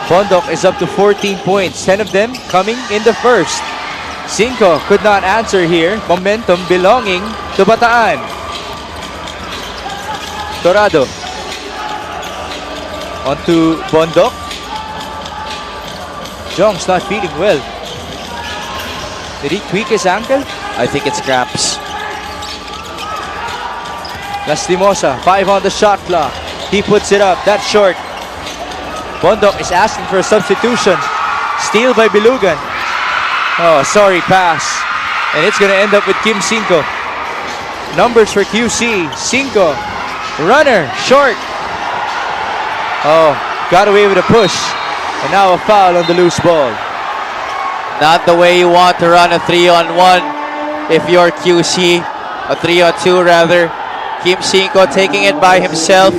[SPEAKER 1] Bondok is up to 14 points. 10 of them coming in the first. Cinco could not answer here. Momentum belonging to Bataan. Torado. Onto Bondok. Jong's not feeling well. Did he tweak his ankle?
[SPEAKER 2] I think it's cramps.
[SPEAKER 1] Lastimosa, 5 on the shot clock. He puts it up. That's short. Bondok is asking for a substitution. Steal by Bilugan. Oh, sorry pass. And it's going to end up with Kim Cinco. Numbers for QC. Cinco. Runner. Short. Oh, got away with a push. And now a foul on the loose ball.
[SPEAKER 2] Not the way you want to run a 3-on-1 if you're QC. A 3-on-2 rather. Kim Cinco taking it by himself.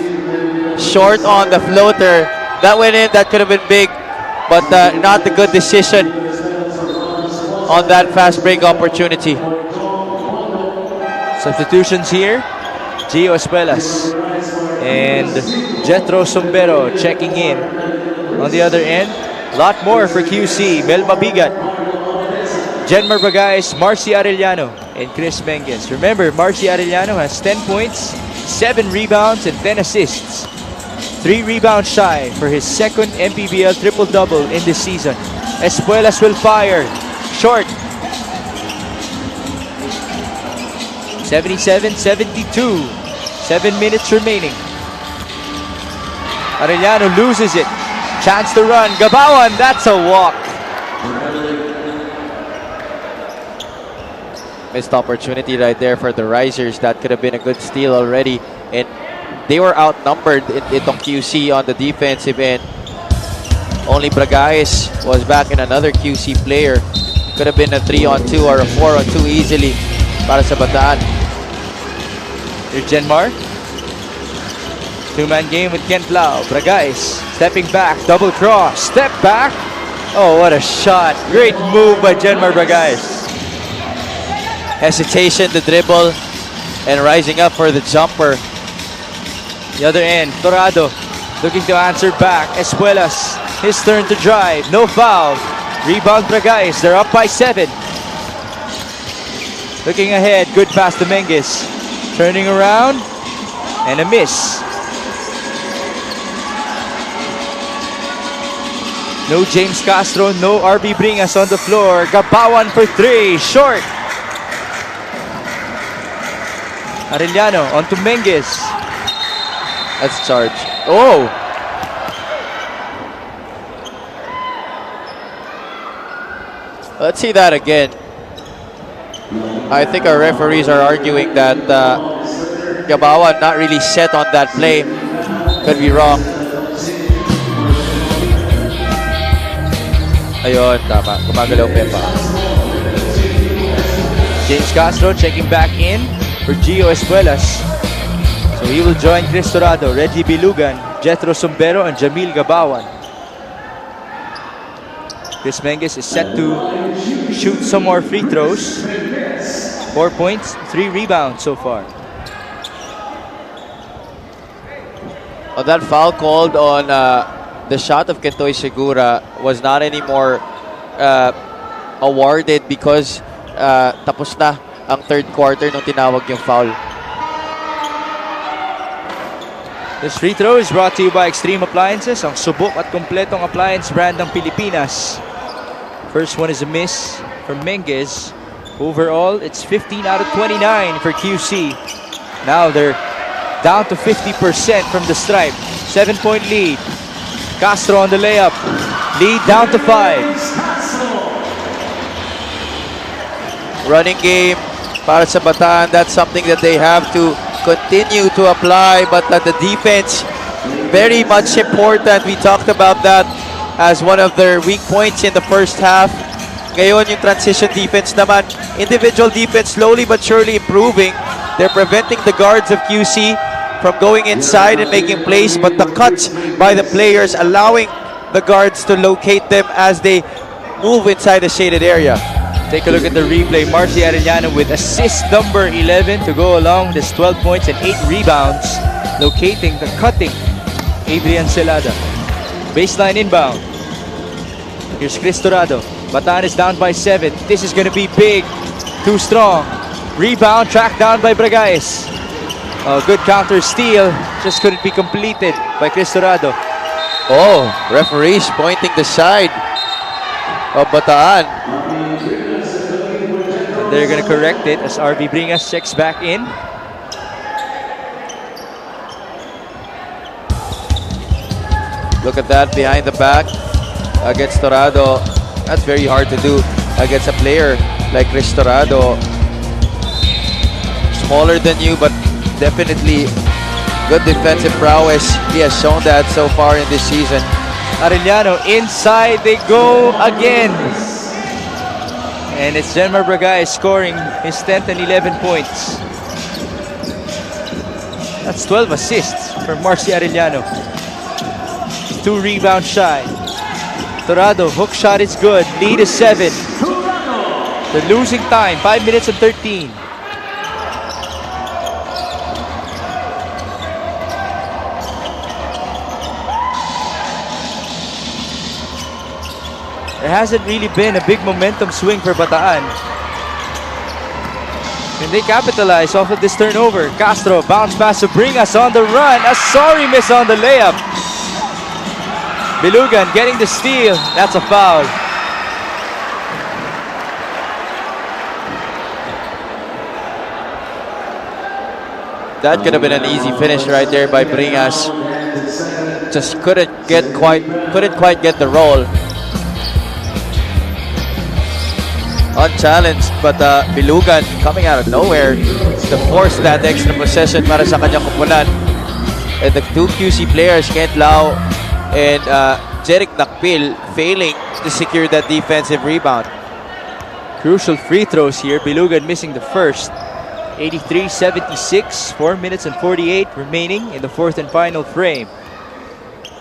[SPEAKER 2] Short on the floater. That went in. That could have been big. But not a good decision on that fast break opportunity.
[SPEAKER 1] Substitutions here. Gio Espuelas and Jetro Sombero checking in. On the other end, a lot more for QC. Mel Mabigat, Jenmar Bagais, Marcy Arellano, and Chris Menges. Remember, Marcy Arellano has 10 points, 7 rebounds, and 10 assists. 3 rebounds shy for his second MPBL triple-double in this season. Espuelas will fire. Short. 77-72. 7 minutes remaining. Arellano loses it. Chance to run. Gabawan, that's a walk.
[SPEAKER 2] Missed opportunity right there for the Risers. That could have been a good steal already. And they were outnumbered in itong QC on the defensive end. Only Bragais was back in another QC player. Could have been a 3-on-2 or a 4-on-2 easily para sa Bataan.
[SPEAKER 1] Here's Genmar. Two-man game with Kent Lau. Bragais stepping back. Double cross. Step back. Oh, what a shot. Great move by Genmar Bragais.
[SPEAKER 2] Hesitation to dribble and rising up for the jumper.
[SPEAKER 1] The other end, Torado looking to answer back. Espuelas, his turn to drive. No foul. Rebound Bragais. They're up by 7. Looking ahead. Good pass to Menges. Turning around. And a miss. No James Castro. No RB Bringas on the floor. Gabawan for 3. Short. Arellano onto Menges.
[SPEAKER 2] That's charge. Oh! Let's see that again. I think our referees are arguing that Gabawan not really set on that play. Could be wrong. Ayun, tama. Gumagalaw Pepa.
[SPEAKER 1] James Castro checking back in for Gio Espuelas. So he will join Chris Torado, Reggie Bilugan, Jethro Sombero, and Jamil Gabawan. Chris Menges is set to shoot some more free throws. 4 points, 3 rebounds so far.
[SPEAKER 2] Oh, that foul called on the shot of Kentoy Segura was not anymore awarded because tapos na ang third quarter nung tinawag yung foul.
[SPEAKER 1] This free throw is brought to you by Extreme Appliances, ang subok at kompletong appliance brand ng Pilipinas. First one is a miss from Menges. Overall, it's 15 out of 29 for QC. Now they're down to 50% from the stripe. 7-point lead. Castro on the layup. Lead down to 5.
[SPEAKER 2] Running game para sa Bataan. That's something that they have to continue to apply, but the defense very much important. We talked about that as one of their weak points in the first half. Ngayon yung transition defense naman, individual defense slowly but surely improving. They're preventing the guards of QC from going inside and making plays, but the cuts by the players allowing the guards to locate them as they move inside the shaded area.
[SPEAKER 1] Take a look at the replay. Marcy Arellano with assist number 11 to go along with his 12 points and 8 rebounds. Locating the cutting Adrian Celada. Baseline inbound. Here's Chris Torado. Bataan is down by 7. This is going to be big. Too strong. Rebound tracked down by Bragais. Good counter steal. Just couldn't be completed by Chris Torado.
[SPEAKER 2] Oh, referees pointing the side of Bataan.
[SPEAKER 1] They're going to correct it as RB Bringas checks back in.
[SPEAKER 2] Look at that behind the back against Torado. That's very hard to do against a player like Chris Torado. Smaller than you, but definitely good defensive prowess. He has shown that so far in this season.
[SPEAKER 1] Arellano inside they go again. And it's Genmar Bragais scoring his 10th and 11 points. That's 12 assists for Marcy Arellano. 2 rebounds shy. Torado, hook shot is good. Lead is 7. They're losing time. 5 minutes and 13. There hasn't really been a big momentum swing for Bataan. Can they capitalize off of this turnover? Castro, bounce pass to Bringas on the run. A sorry miss on the layup. Bilugan getting the steal. That's a foul.
[SPEAKER 2] That could have been an easy finish right there by Bringas. Just couldn't quite get the roll. Unchallenged, but Bilugan coming out of nowhere to force that extra possession para sa kanyang kupunan. And the two QC players, Kent Lau and Jeric Nakpil, failing to secure that defensive rebound.
[SPEAKER 1] Crucial free throws here. Bilugan missing the first. 83-76, 4 minutes and 48 remaining in the fourth and final frame.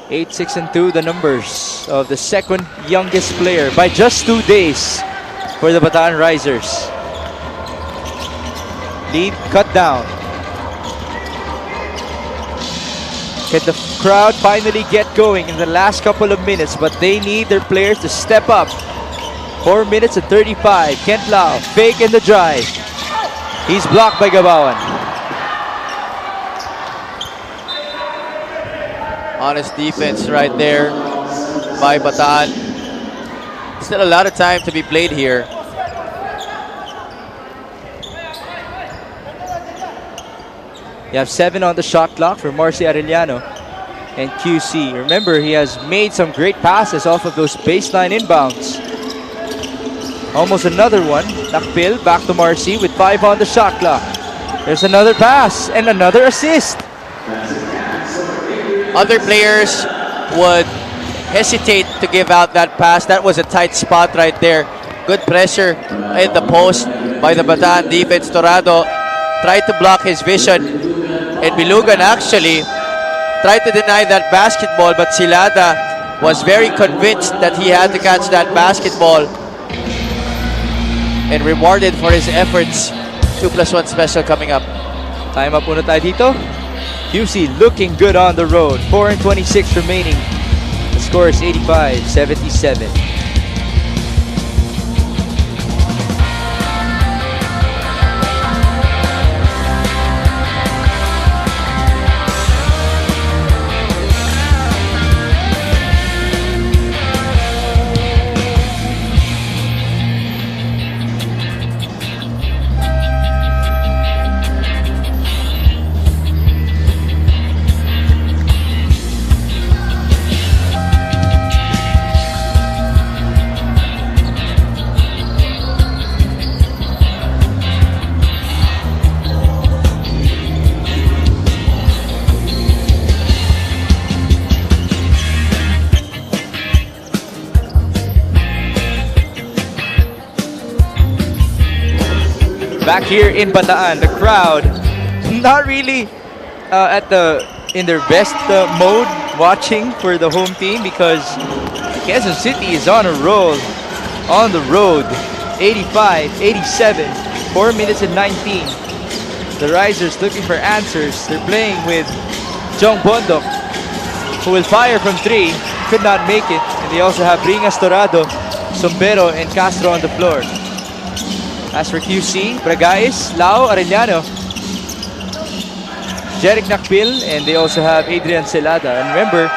[SPEAKER 1] 8, 6, and 2, the numbers of the second youngest player by just 2 days for the Bataan Risers. Lead cut down. Can the crowd finally get going in the last couple of minutes, but they need their players to step up. 4 minutes and 35. Kent Lau, fake in the drive. He's blocked by Gabawan.
[SPEAKER 2] Honest defense right there by Bataan. Still a lot of time to be played here.
[SPEAKER 1] You have 7 on the shot clock for Marcy Arellano and QC. Remember, he has made some great passes off of those baseline inbounds. Almost another one. Nakpil back to Marcy with 5 on the shot clock. There's another pass and another assist.
[SPEAKER 2] Other players would hesitate to give out that pass. That was a tight spot right there. Good pressure in the post by the Bataan defense. Torado tried to block his vision. And Bilugan actually tried to deny that basketball, but Silada was very convinced that he had to catch that basketball and rewarded for his efforts. 2+1 special coming up.
[SPEAKER 1] Time up muna tayo dito. QC looking good on the road. 4 and 26 remaining. The score is 85-77. Back here in Bataan, the crowd not really in their best mode watching for the home team because Quezon City is on a roll on the road. 85-87, 4 minutes and 19. The Risers looking for answers. They're playing with Jong Bondok, who will fire from 3, could not make it. And they also have Bringas, Torado, Sombero, and Castro on the floor. As for QC, Bragais, Lau, Arellano, Jeric Nakpil, and they also have Adrian Celada. And remember,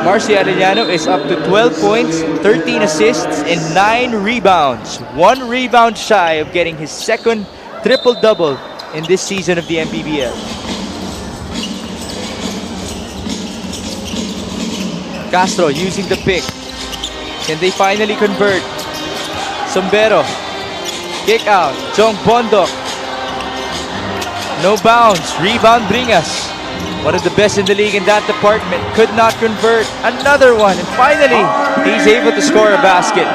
[SPEAKER 1] Marcy Arellano is up to 12 points, 13 assists, and 9 rebounds. 1 rebound shy of getting his second triple-double in this season of the Mpbl. Castro using the pick. Can they finally convert? Sombero. Kick out. Jong Bondok. No bounds. Rebound Bringas. One of the best in the league in that department. Could not convert. Another one. And finally, he's able to score a basket.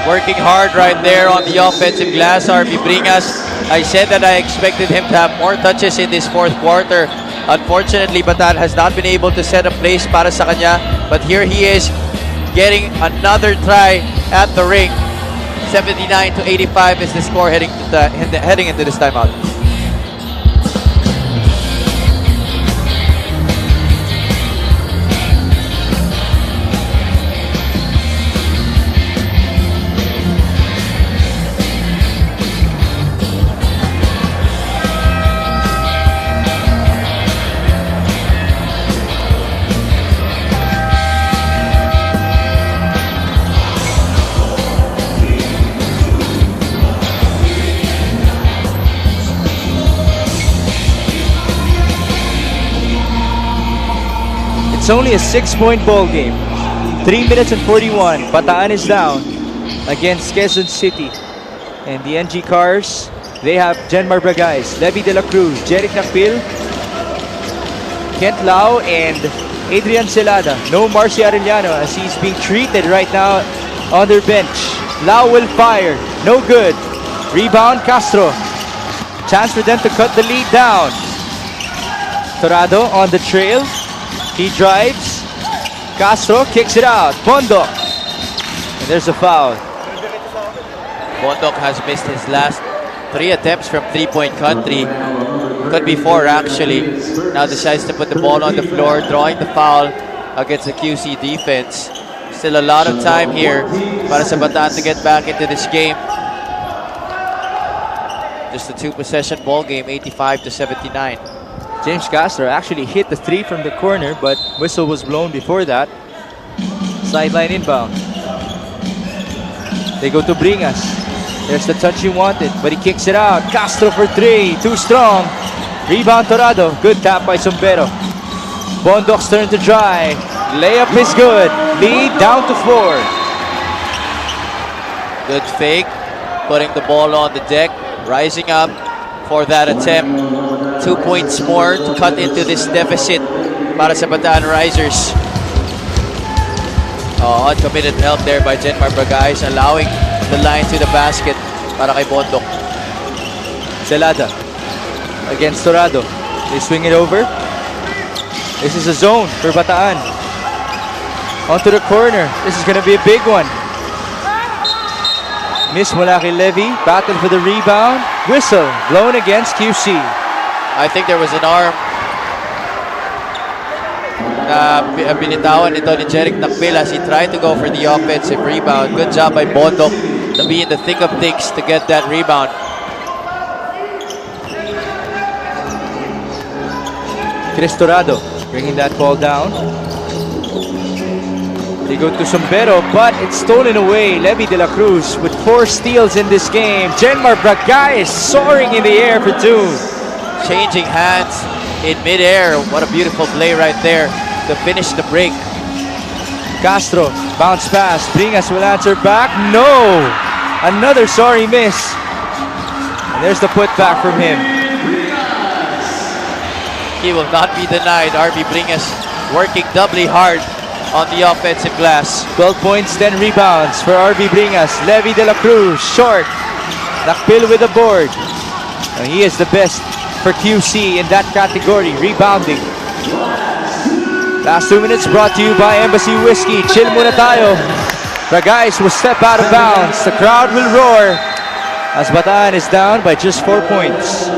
[SPEAKER 2] Working hard right there on the offensive glass, RB Bringas. I said that I expected him to have more touches in this fourth quarter. Unfortunately, Bataan has not been able to set a place para sa kanya. But here he is getting another try at the ring. 79-85 is the score heading into this timeout.
[SPEAKER 1] It's only a 6-point ball game. 3 minutes and 41. Bataan is down against Quezon City. And the NG Cars, they have Jenmar Bragais, Levi De La Cruz, Jeric Nakpil, Kent Lau, and Adrian Celada. No Marcy Arellano as he's being treated right now on their bench. Lau will fire. No good. Rebound, Castro. Chance for them to cut the lead down. Torado on the trail. He drives. Castro kicks it out. Bondo. And there's a foul.
[SPEAKER 2] Bondok has missed his last 3 attempts from three-point country. Could be 4 actually. Now decides to put the ball on the floor, drawing the foul against the QC defense. Still a lot of time here para sa Bataan to get back into this game. Just a 2-possession ball game, 85-79.
[SPEAKER 1] James Castro actually hit the 3 from the corner, but whistle was blown before that. Sideline inbound. They go to Bringas. There's the touch he wanted, but he kicks it out. Castro for 3, too strong. Rebound Torado, good tap by Sombrero. Bondok's turn to drive. Layup is good. Lead down to 4.
[SPEAKER 2] Good fake, putting the ball on the deck, rising up for that attempt. 2 points more to cut into this deficit para sa Bataan Risers. Uncommitted help there by Jenmar Bragais, allowing the line to the basket para kay Bondok.
[SPEAKER 1] Celada against Torado. They swing it over. This is a zone for Bataan. Onto the corner. This is going to be a big one. Miss mula kay Levy. Battle for the rebound. Whistle blown against QC.
[SPEAKER 2] I think there was an arm na binitawan ito ni Jeric Nakpil as he tried to go for the offensive rebound. Good job by Bondok to be in the thick of things to get that rebound.
[SPEAKER 1] Chris Torado bringing that ball down. They go to Sombrero, but it's stolen away. Levi De La Cruz with 4 steals in this game. Jenmar Bragais soaring in the air for 2.
[SPEAKER 2] Changing hands in midair. What a beautiful play right there to finish the break.
[SPEAKER 1] Castro, bounce pass. Bringas will answer back. No! Another sorry miss. And there's the putback from him.
[SPEAKER 2] He will not be denied. RB Bringas working doubly hard on the offensive glass.
[SPEAKER 1] 12 points, 10 rebounds for RB Bringas. Levi De La Cruz, short. Nakpil with the board. And he is the best for QC in that category, rebounding. Last 2 minutes brought to you by Embassy Whiskey. Chill muna tayo. Bragais will step out of bounds. The crowd will roar as Bataan is down by just 4 points.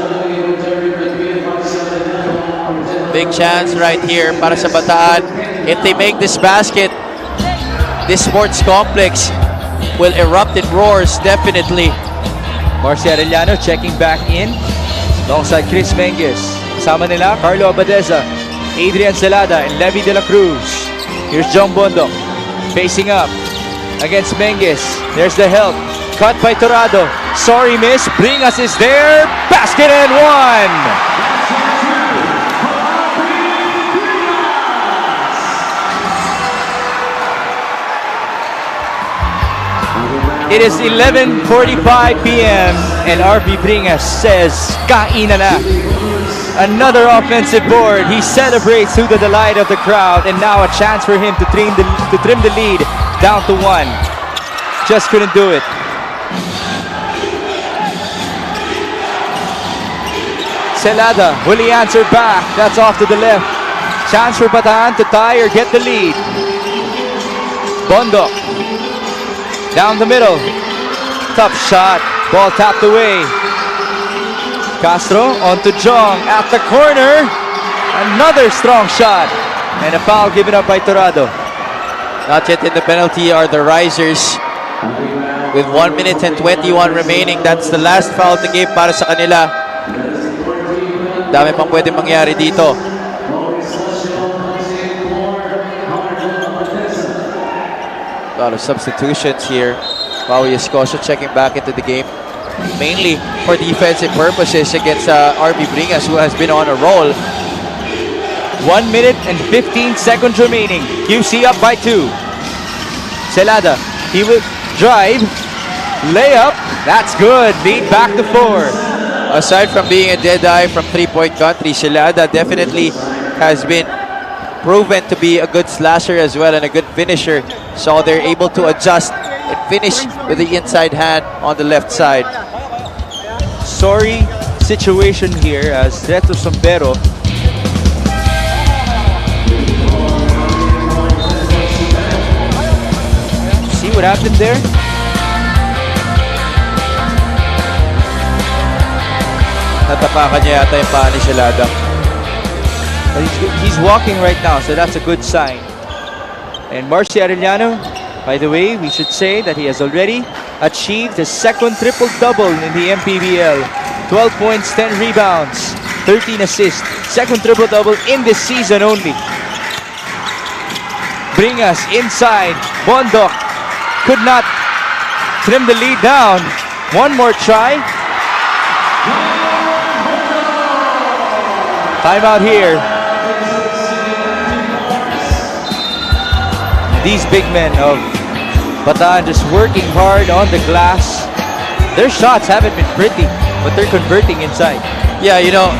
[SPEAKER 2] Big chance right here para sa Bataan. If they make this basket, this sports complex will erupt in roars, definitely.
[SPEAKER 1] Marcy Arellano checking back in alongside Chris Menges. Kasama nila Carlo Abadeza, Adrian Celada, and Levi De La Cruz. Here's John Bondok facing up against Menges. There's the help. Cut by Torado. Sorry miss. Bringas is there. Basket and 1. It is 11:45 p.m. and RB Bringas says, kain na na. Another offensive board. He celebrates to the delight of the crowd, and now a chance for him to trim the lead down to 1. Just couldn't do it. Celada, will he answer back? That's off to the left. Chance for Bataan to tie or get the lead. Bondo. Down the middle. Tough shot. Ball tapped away. Castro onto Jong at the corner. Another strong shot. And a foul given up by Torado.
[SPEAKER 2] Not yet in the penalty are the Risers. With 1 minute and 21 remaining, that's the last foul to give para sa kanila. Dami pang pwede mangyari dito. A lot of substitutions here. Wawi Escocia checking back into the game, mainly for defensive purposes against RB Bringas, who has been on a roll.
[SPEAKER 1] 1 minute and 15 seconds remaining. QC up by 2. Celada, he will drive, layup, that's good, lead back to 4.
[SPEAKER 2] Aside from being a dead eye from three-point country, Celada definitely has been proven to be a good slasher as well and a good finisher. So they're able to adjust and finish with the inside hand on the left side.
[SPEAKER 1] Sorry situation here as Retro Sombero see what happened there?
[SPEAKER 2] Natapakan niya yata yung paa ni Celada.
[SPEAKER 1] But he's walking right now, so that's a good sign. And Marcy Arellano, by the way, we should say that he has already achieved his second triple-double in the MPBL. 12 points, 10 rebounds, 13 assists. Second triple-double in this season only. Bring us inside. Bondok could not trim the lead down. One more try. Timeout here. These big men of Bataan just working hard on the glass. Their shots haven't been pretty, but they're converting inside.
[SPEAKER 2] Yeah, you know,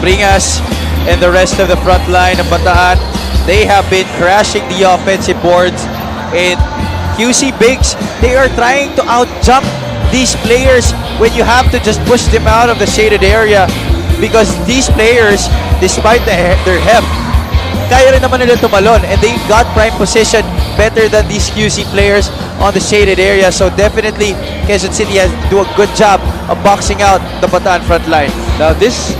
[SPEAKER 2] Bringas and the rest of the front line of Bataan, they have been crashing the offensive boards. And QC Bigs, they are trying to out-jump these players when you have to just push them out of the shaded area, because these players, despite their heft, kaya rin naman nila tumalon, and they got prime position better than these QC players on the shaded area. So definitely Quezon City has do a good job of boxing out the Bataan front line.
[SPEAKER 1] Now this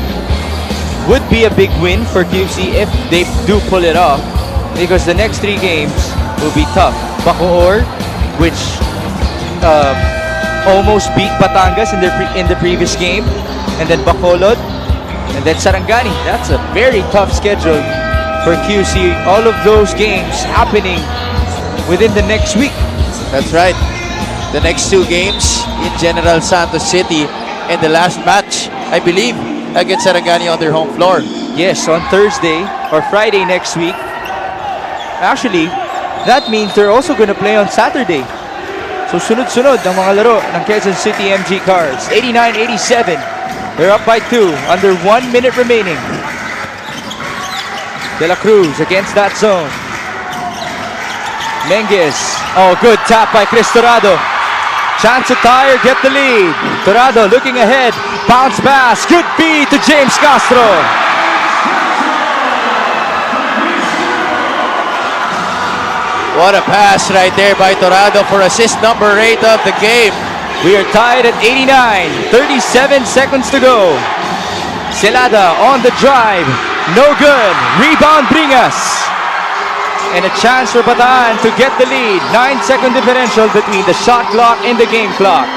[SPEAKER 1] would be a big win for QC if they do pull it off, because the next 3 games will be tough. Bacoor, which almost beat Batangas in the previous game, and then Bacolod, and then Sarangani. That's a very tough schedule for QC. All of those games happening within the next week.
[SPEAKER 2] That's right. The next 2 games in General Santos City, and the last match, I believe, against Sarangani on their home floor.
[SPEAKER 1] Yes, on Thursday or Friday next week. Actually, that means they're also going to play on Saturday. So sunod-sunod ang mga laro ng Quezon City MG Cards. 89-87. They're up by 2. Under 1 minute remaining. De La Cruz against that zone. Menges. Oh, good tap by Chris Torado. Chance to tire, get the lead. Torado looking ahead. Bounce pass. Good feed to James Castro.
[SPEAKER 2] What a pass right there by Torado for assist number 8 of the game.
[SPEAKER 1] We are tied at 89. 37 seconds to go. Celada on the drive. No good. Rebound Bringas. And a chance for Bataan to get the lead. 9-second differential between the shot clock and the game clock.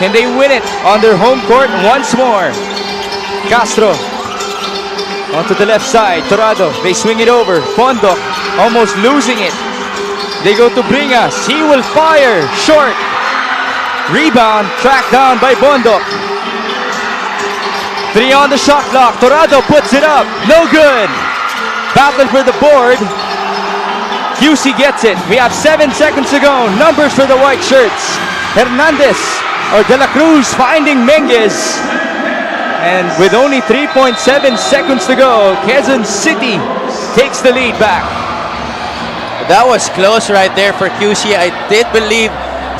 [SPEAKER 1] Can they win it on their home court once more? Castro onto the left side. Torado, they swing it over. Bondok almost losing it. They go to Bringas. He will fire. Short. Rebound tracked down by Bondok. 3 on the shot clock. Torado puts it up. No good. Battle for the board. QC gets it. We have 7 seconds to go. Numbers for the white shirts. Hernandez or De La Cruz finding Menges. And with only 3.7 seconds to go, Quezon City takes the lead back.
[SPEAKER 2] That was close right there for QC. I did believe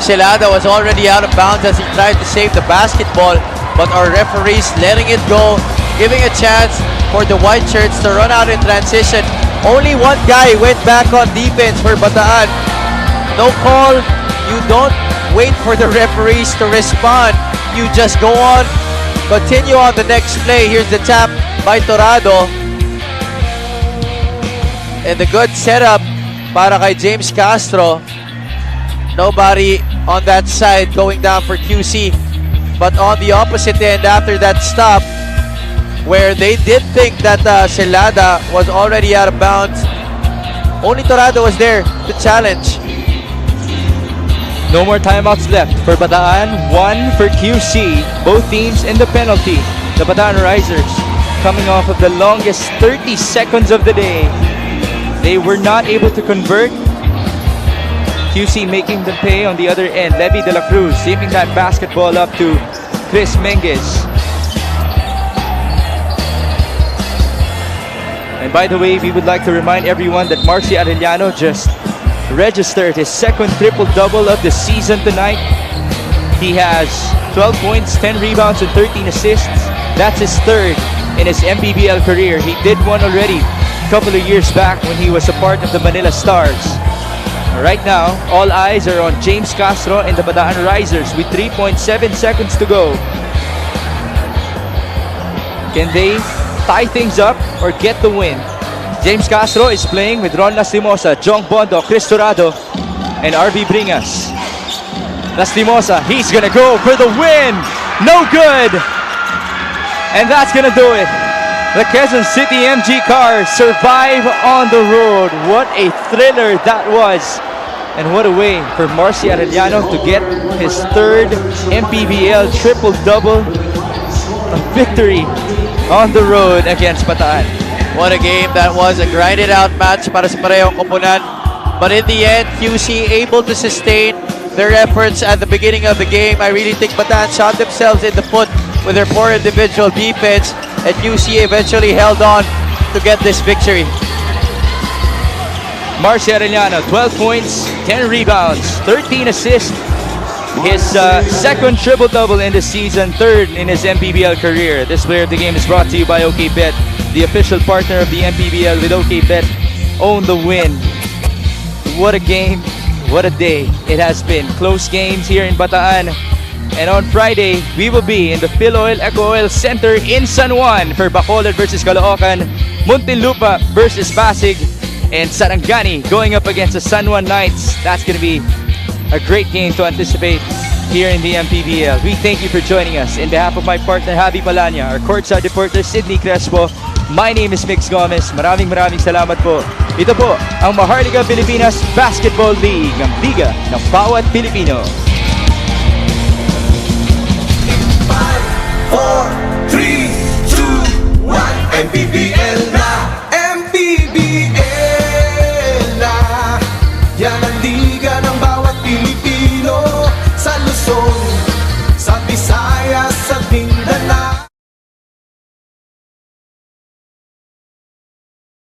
[SPEAKER 2] Celada was already out of bounds as he tried to save the basketball, but our referees letting it go, giving a chance for the white shirts to run out in transition. Only one guy went back on defense for Bataan. No call. You don't wait for the referees to respond. You just go on, continue on the next play. Here's the tap by Torado. And the good setup para kay James Castro. Nobody on that side going down for QC. But on the opposite end, after that stop, where they did think that Celada was already out of bounds, only Torado was there to challenge.
[SPEAKER 1] No more timeouts left for Bataan. 1 for QC. Both teams in the penalty. The Bataan Risers coming off of the longest 30 seconds of the day. They were not able to convert. QC making them pay on the other end. Levy de la Cruz seeping that basketball up to Chris Menges. And by the way, we would like to remind everyone that Marcy Arellano just registered his second triple-double of the season tonight. He has 12 points, 10 rebounds, and 13 assists. That's his third in his Mpbl career. He did one already a couple of years back when he was a part of the Manila Stars. Right now, all eyes are on James Castro and the Bataan Risers with 3.7 seconds to go. Can they tie things up or get the win? James Castro is playing with Ron Lastimosa, Jong Bondo, Chris Torado, and RB Bringas. Lastimosa, he's gonna go for the win! No good! And that's gonna do it. The Quezon City MG Cars survive on the road. What a thriller that was. And what a way for Marcy Arellano to get his third Mpbl triple-double victory on the road against Bataan.
[SPEAKER 2] What a game that was, a grinded out match para sa parehong koponan. But in the end, QC able to sustain their efforts at the beginning of the game. I really think Bataan shot themselves in the foot with their poor individual defense, and QC eventually held on to get this victory.
[SPEAKER 1] Marcy Arellano, 12 points, 10 rebounds, 13 assists. His second triple-double in the season, third in his Mpbl career. This player of the game is brought to you by OKBet, the official partner of the Mpbl. With OKBet, own the win. What a game, what a day it has been. Close games here in Bataan. And on Friday, we will be in the Philoil Eco Oil Center in San Juan for Bacolod versus Caloocan, Muntinlupa versus Pasig, and Sarangani going up against the San Juan Knights. That's going to be a great game to anticipate here in the Mpbl. We thank you for joining us. In behalf of my partner, Javi Palanya, our courtside reporter, Sydney Crespo, my name is Mix Gomez. Maraming salamat po. Ito po ang Maharlika Pilipinas Basketball League, ang liga ng bawat Pilipino.
[SPEAKER 10] 5, 4, 3, 2, 1, Mpbl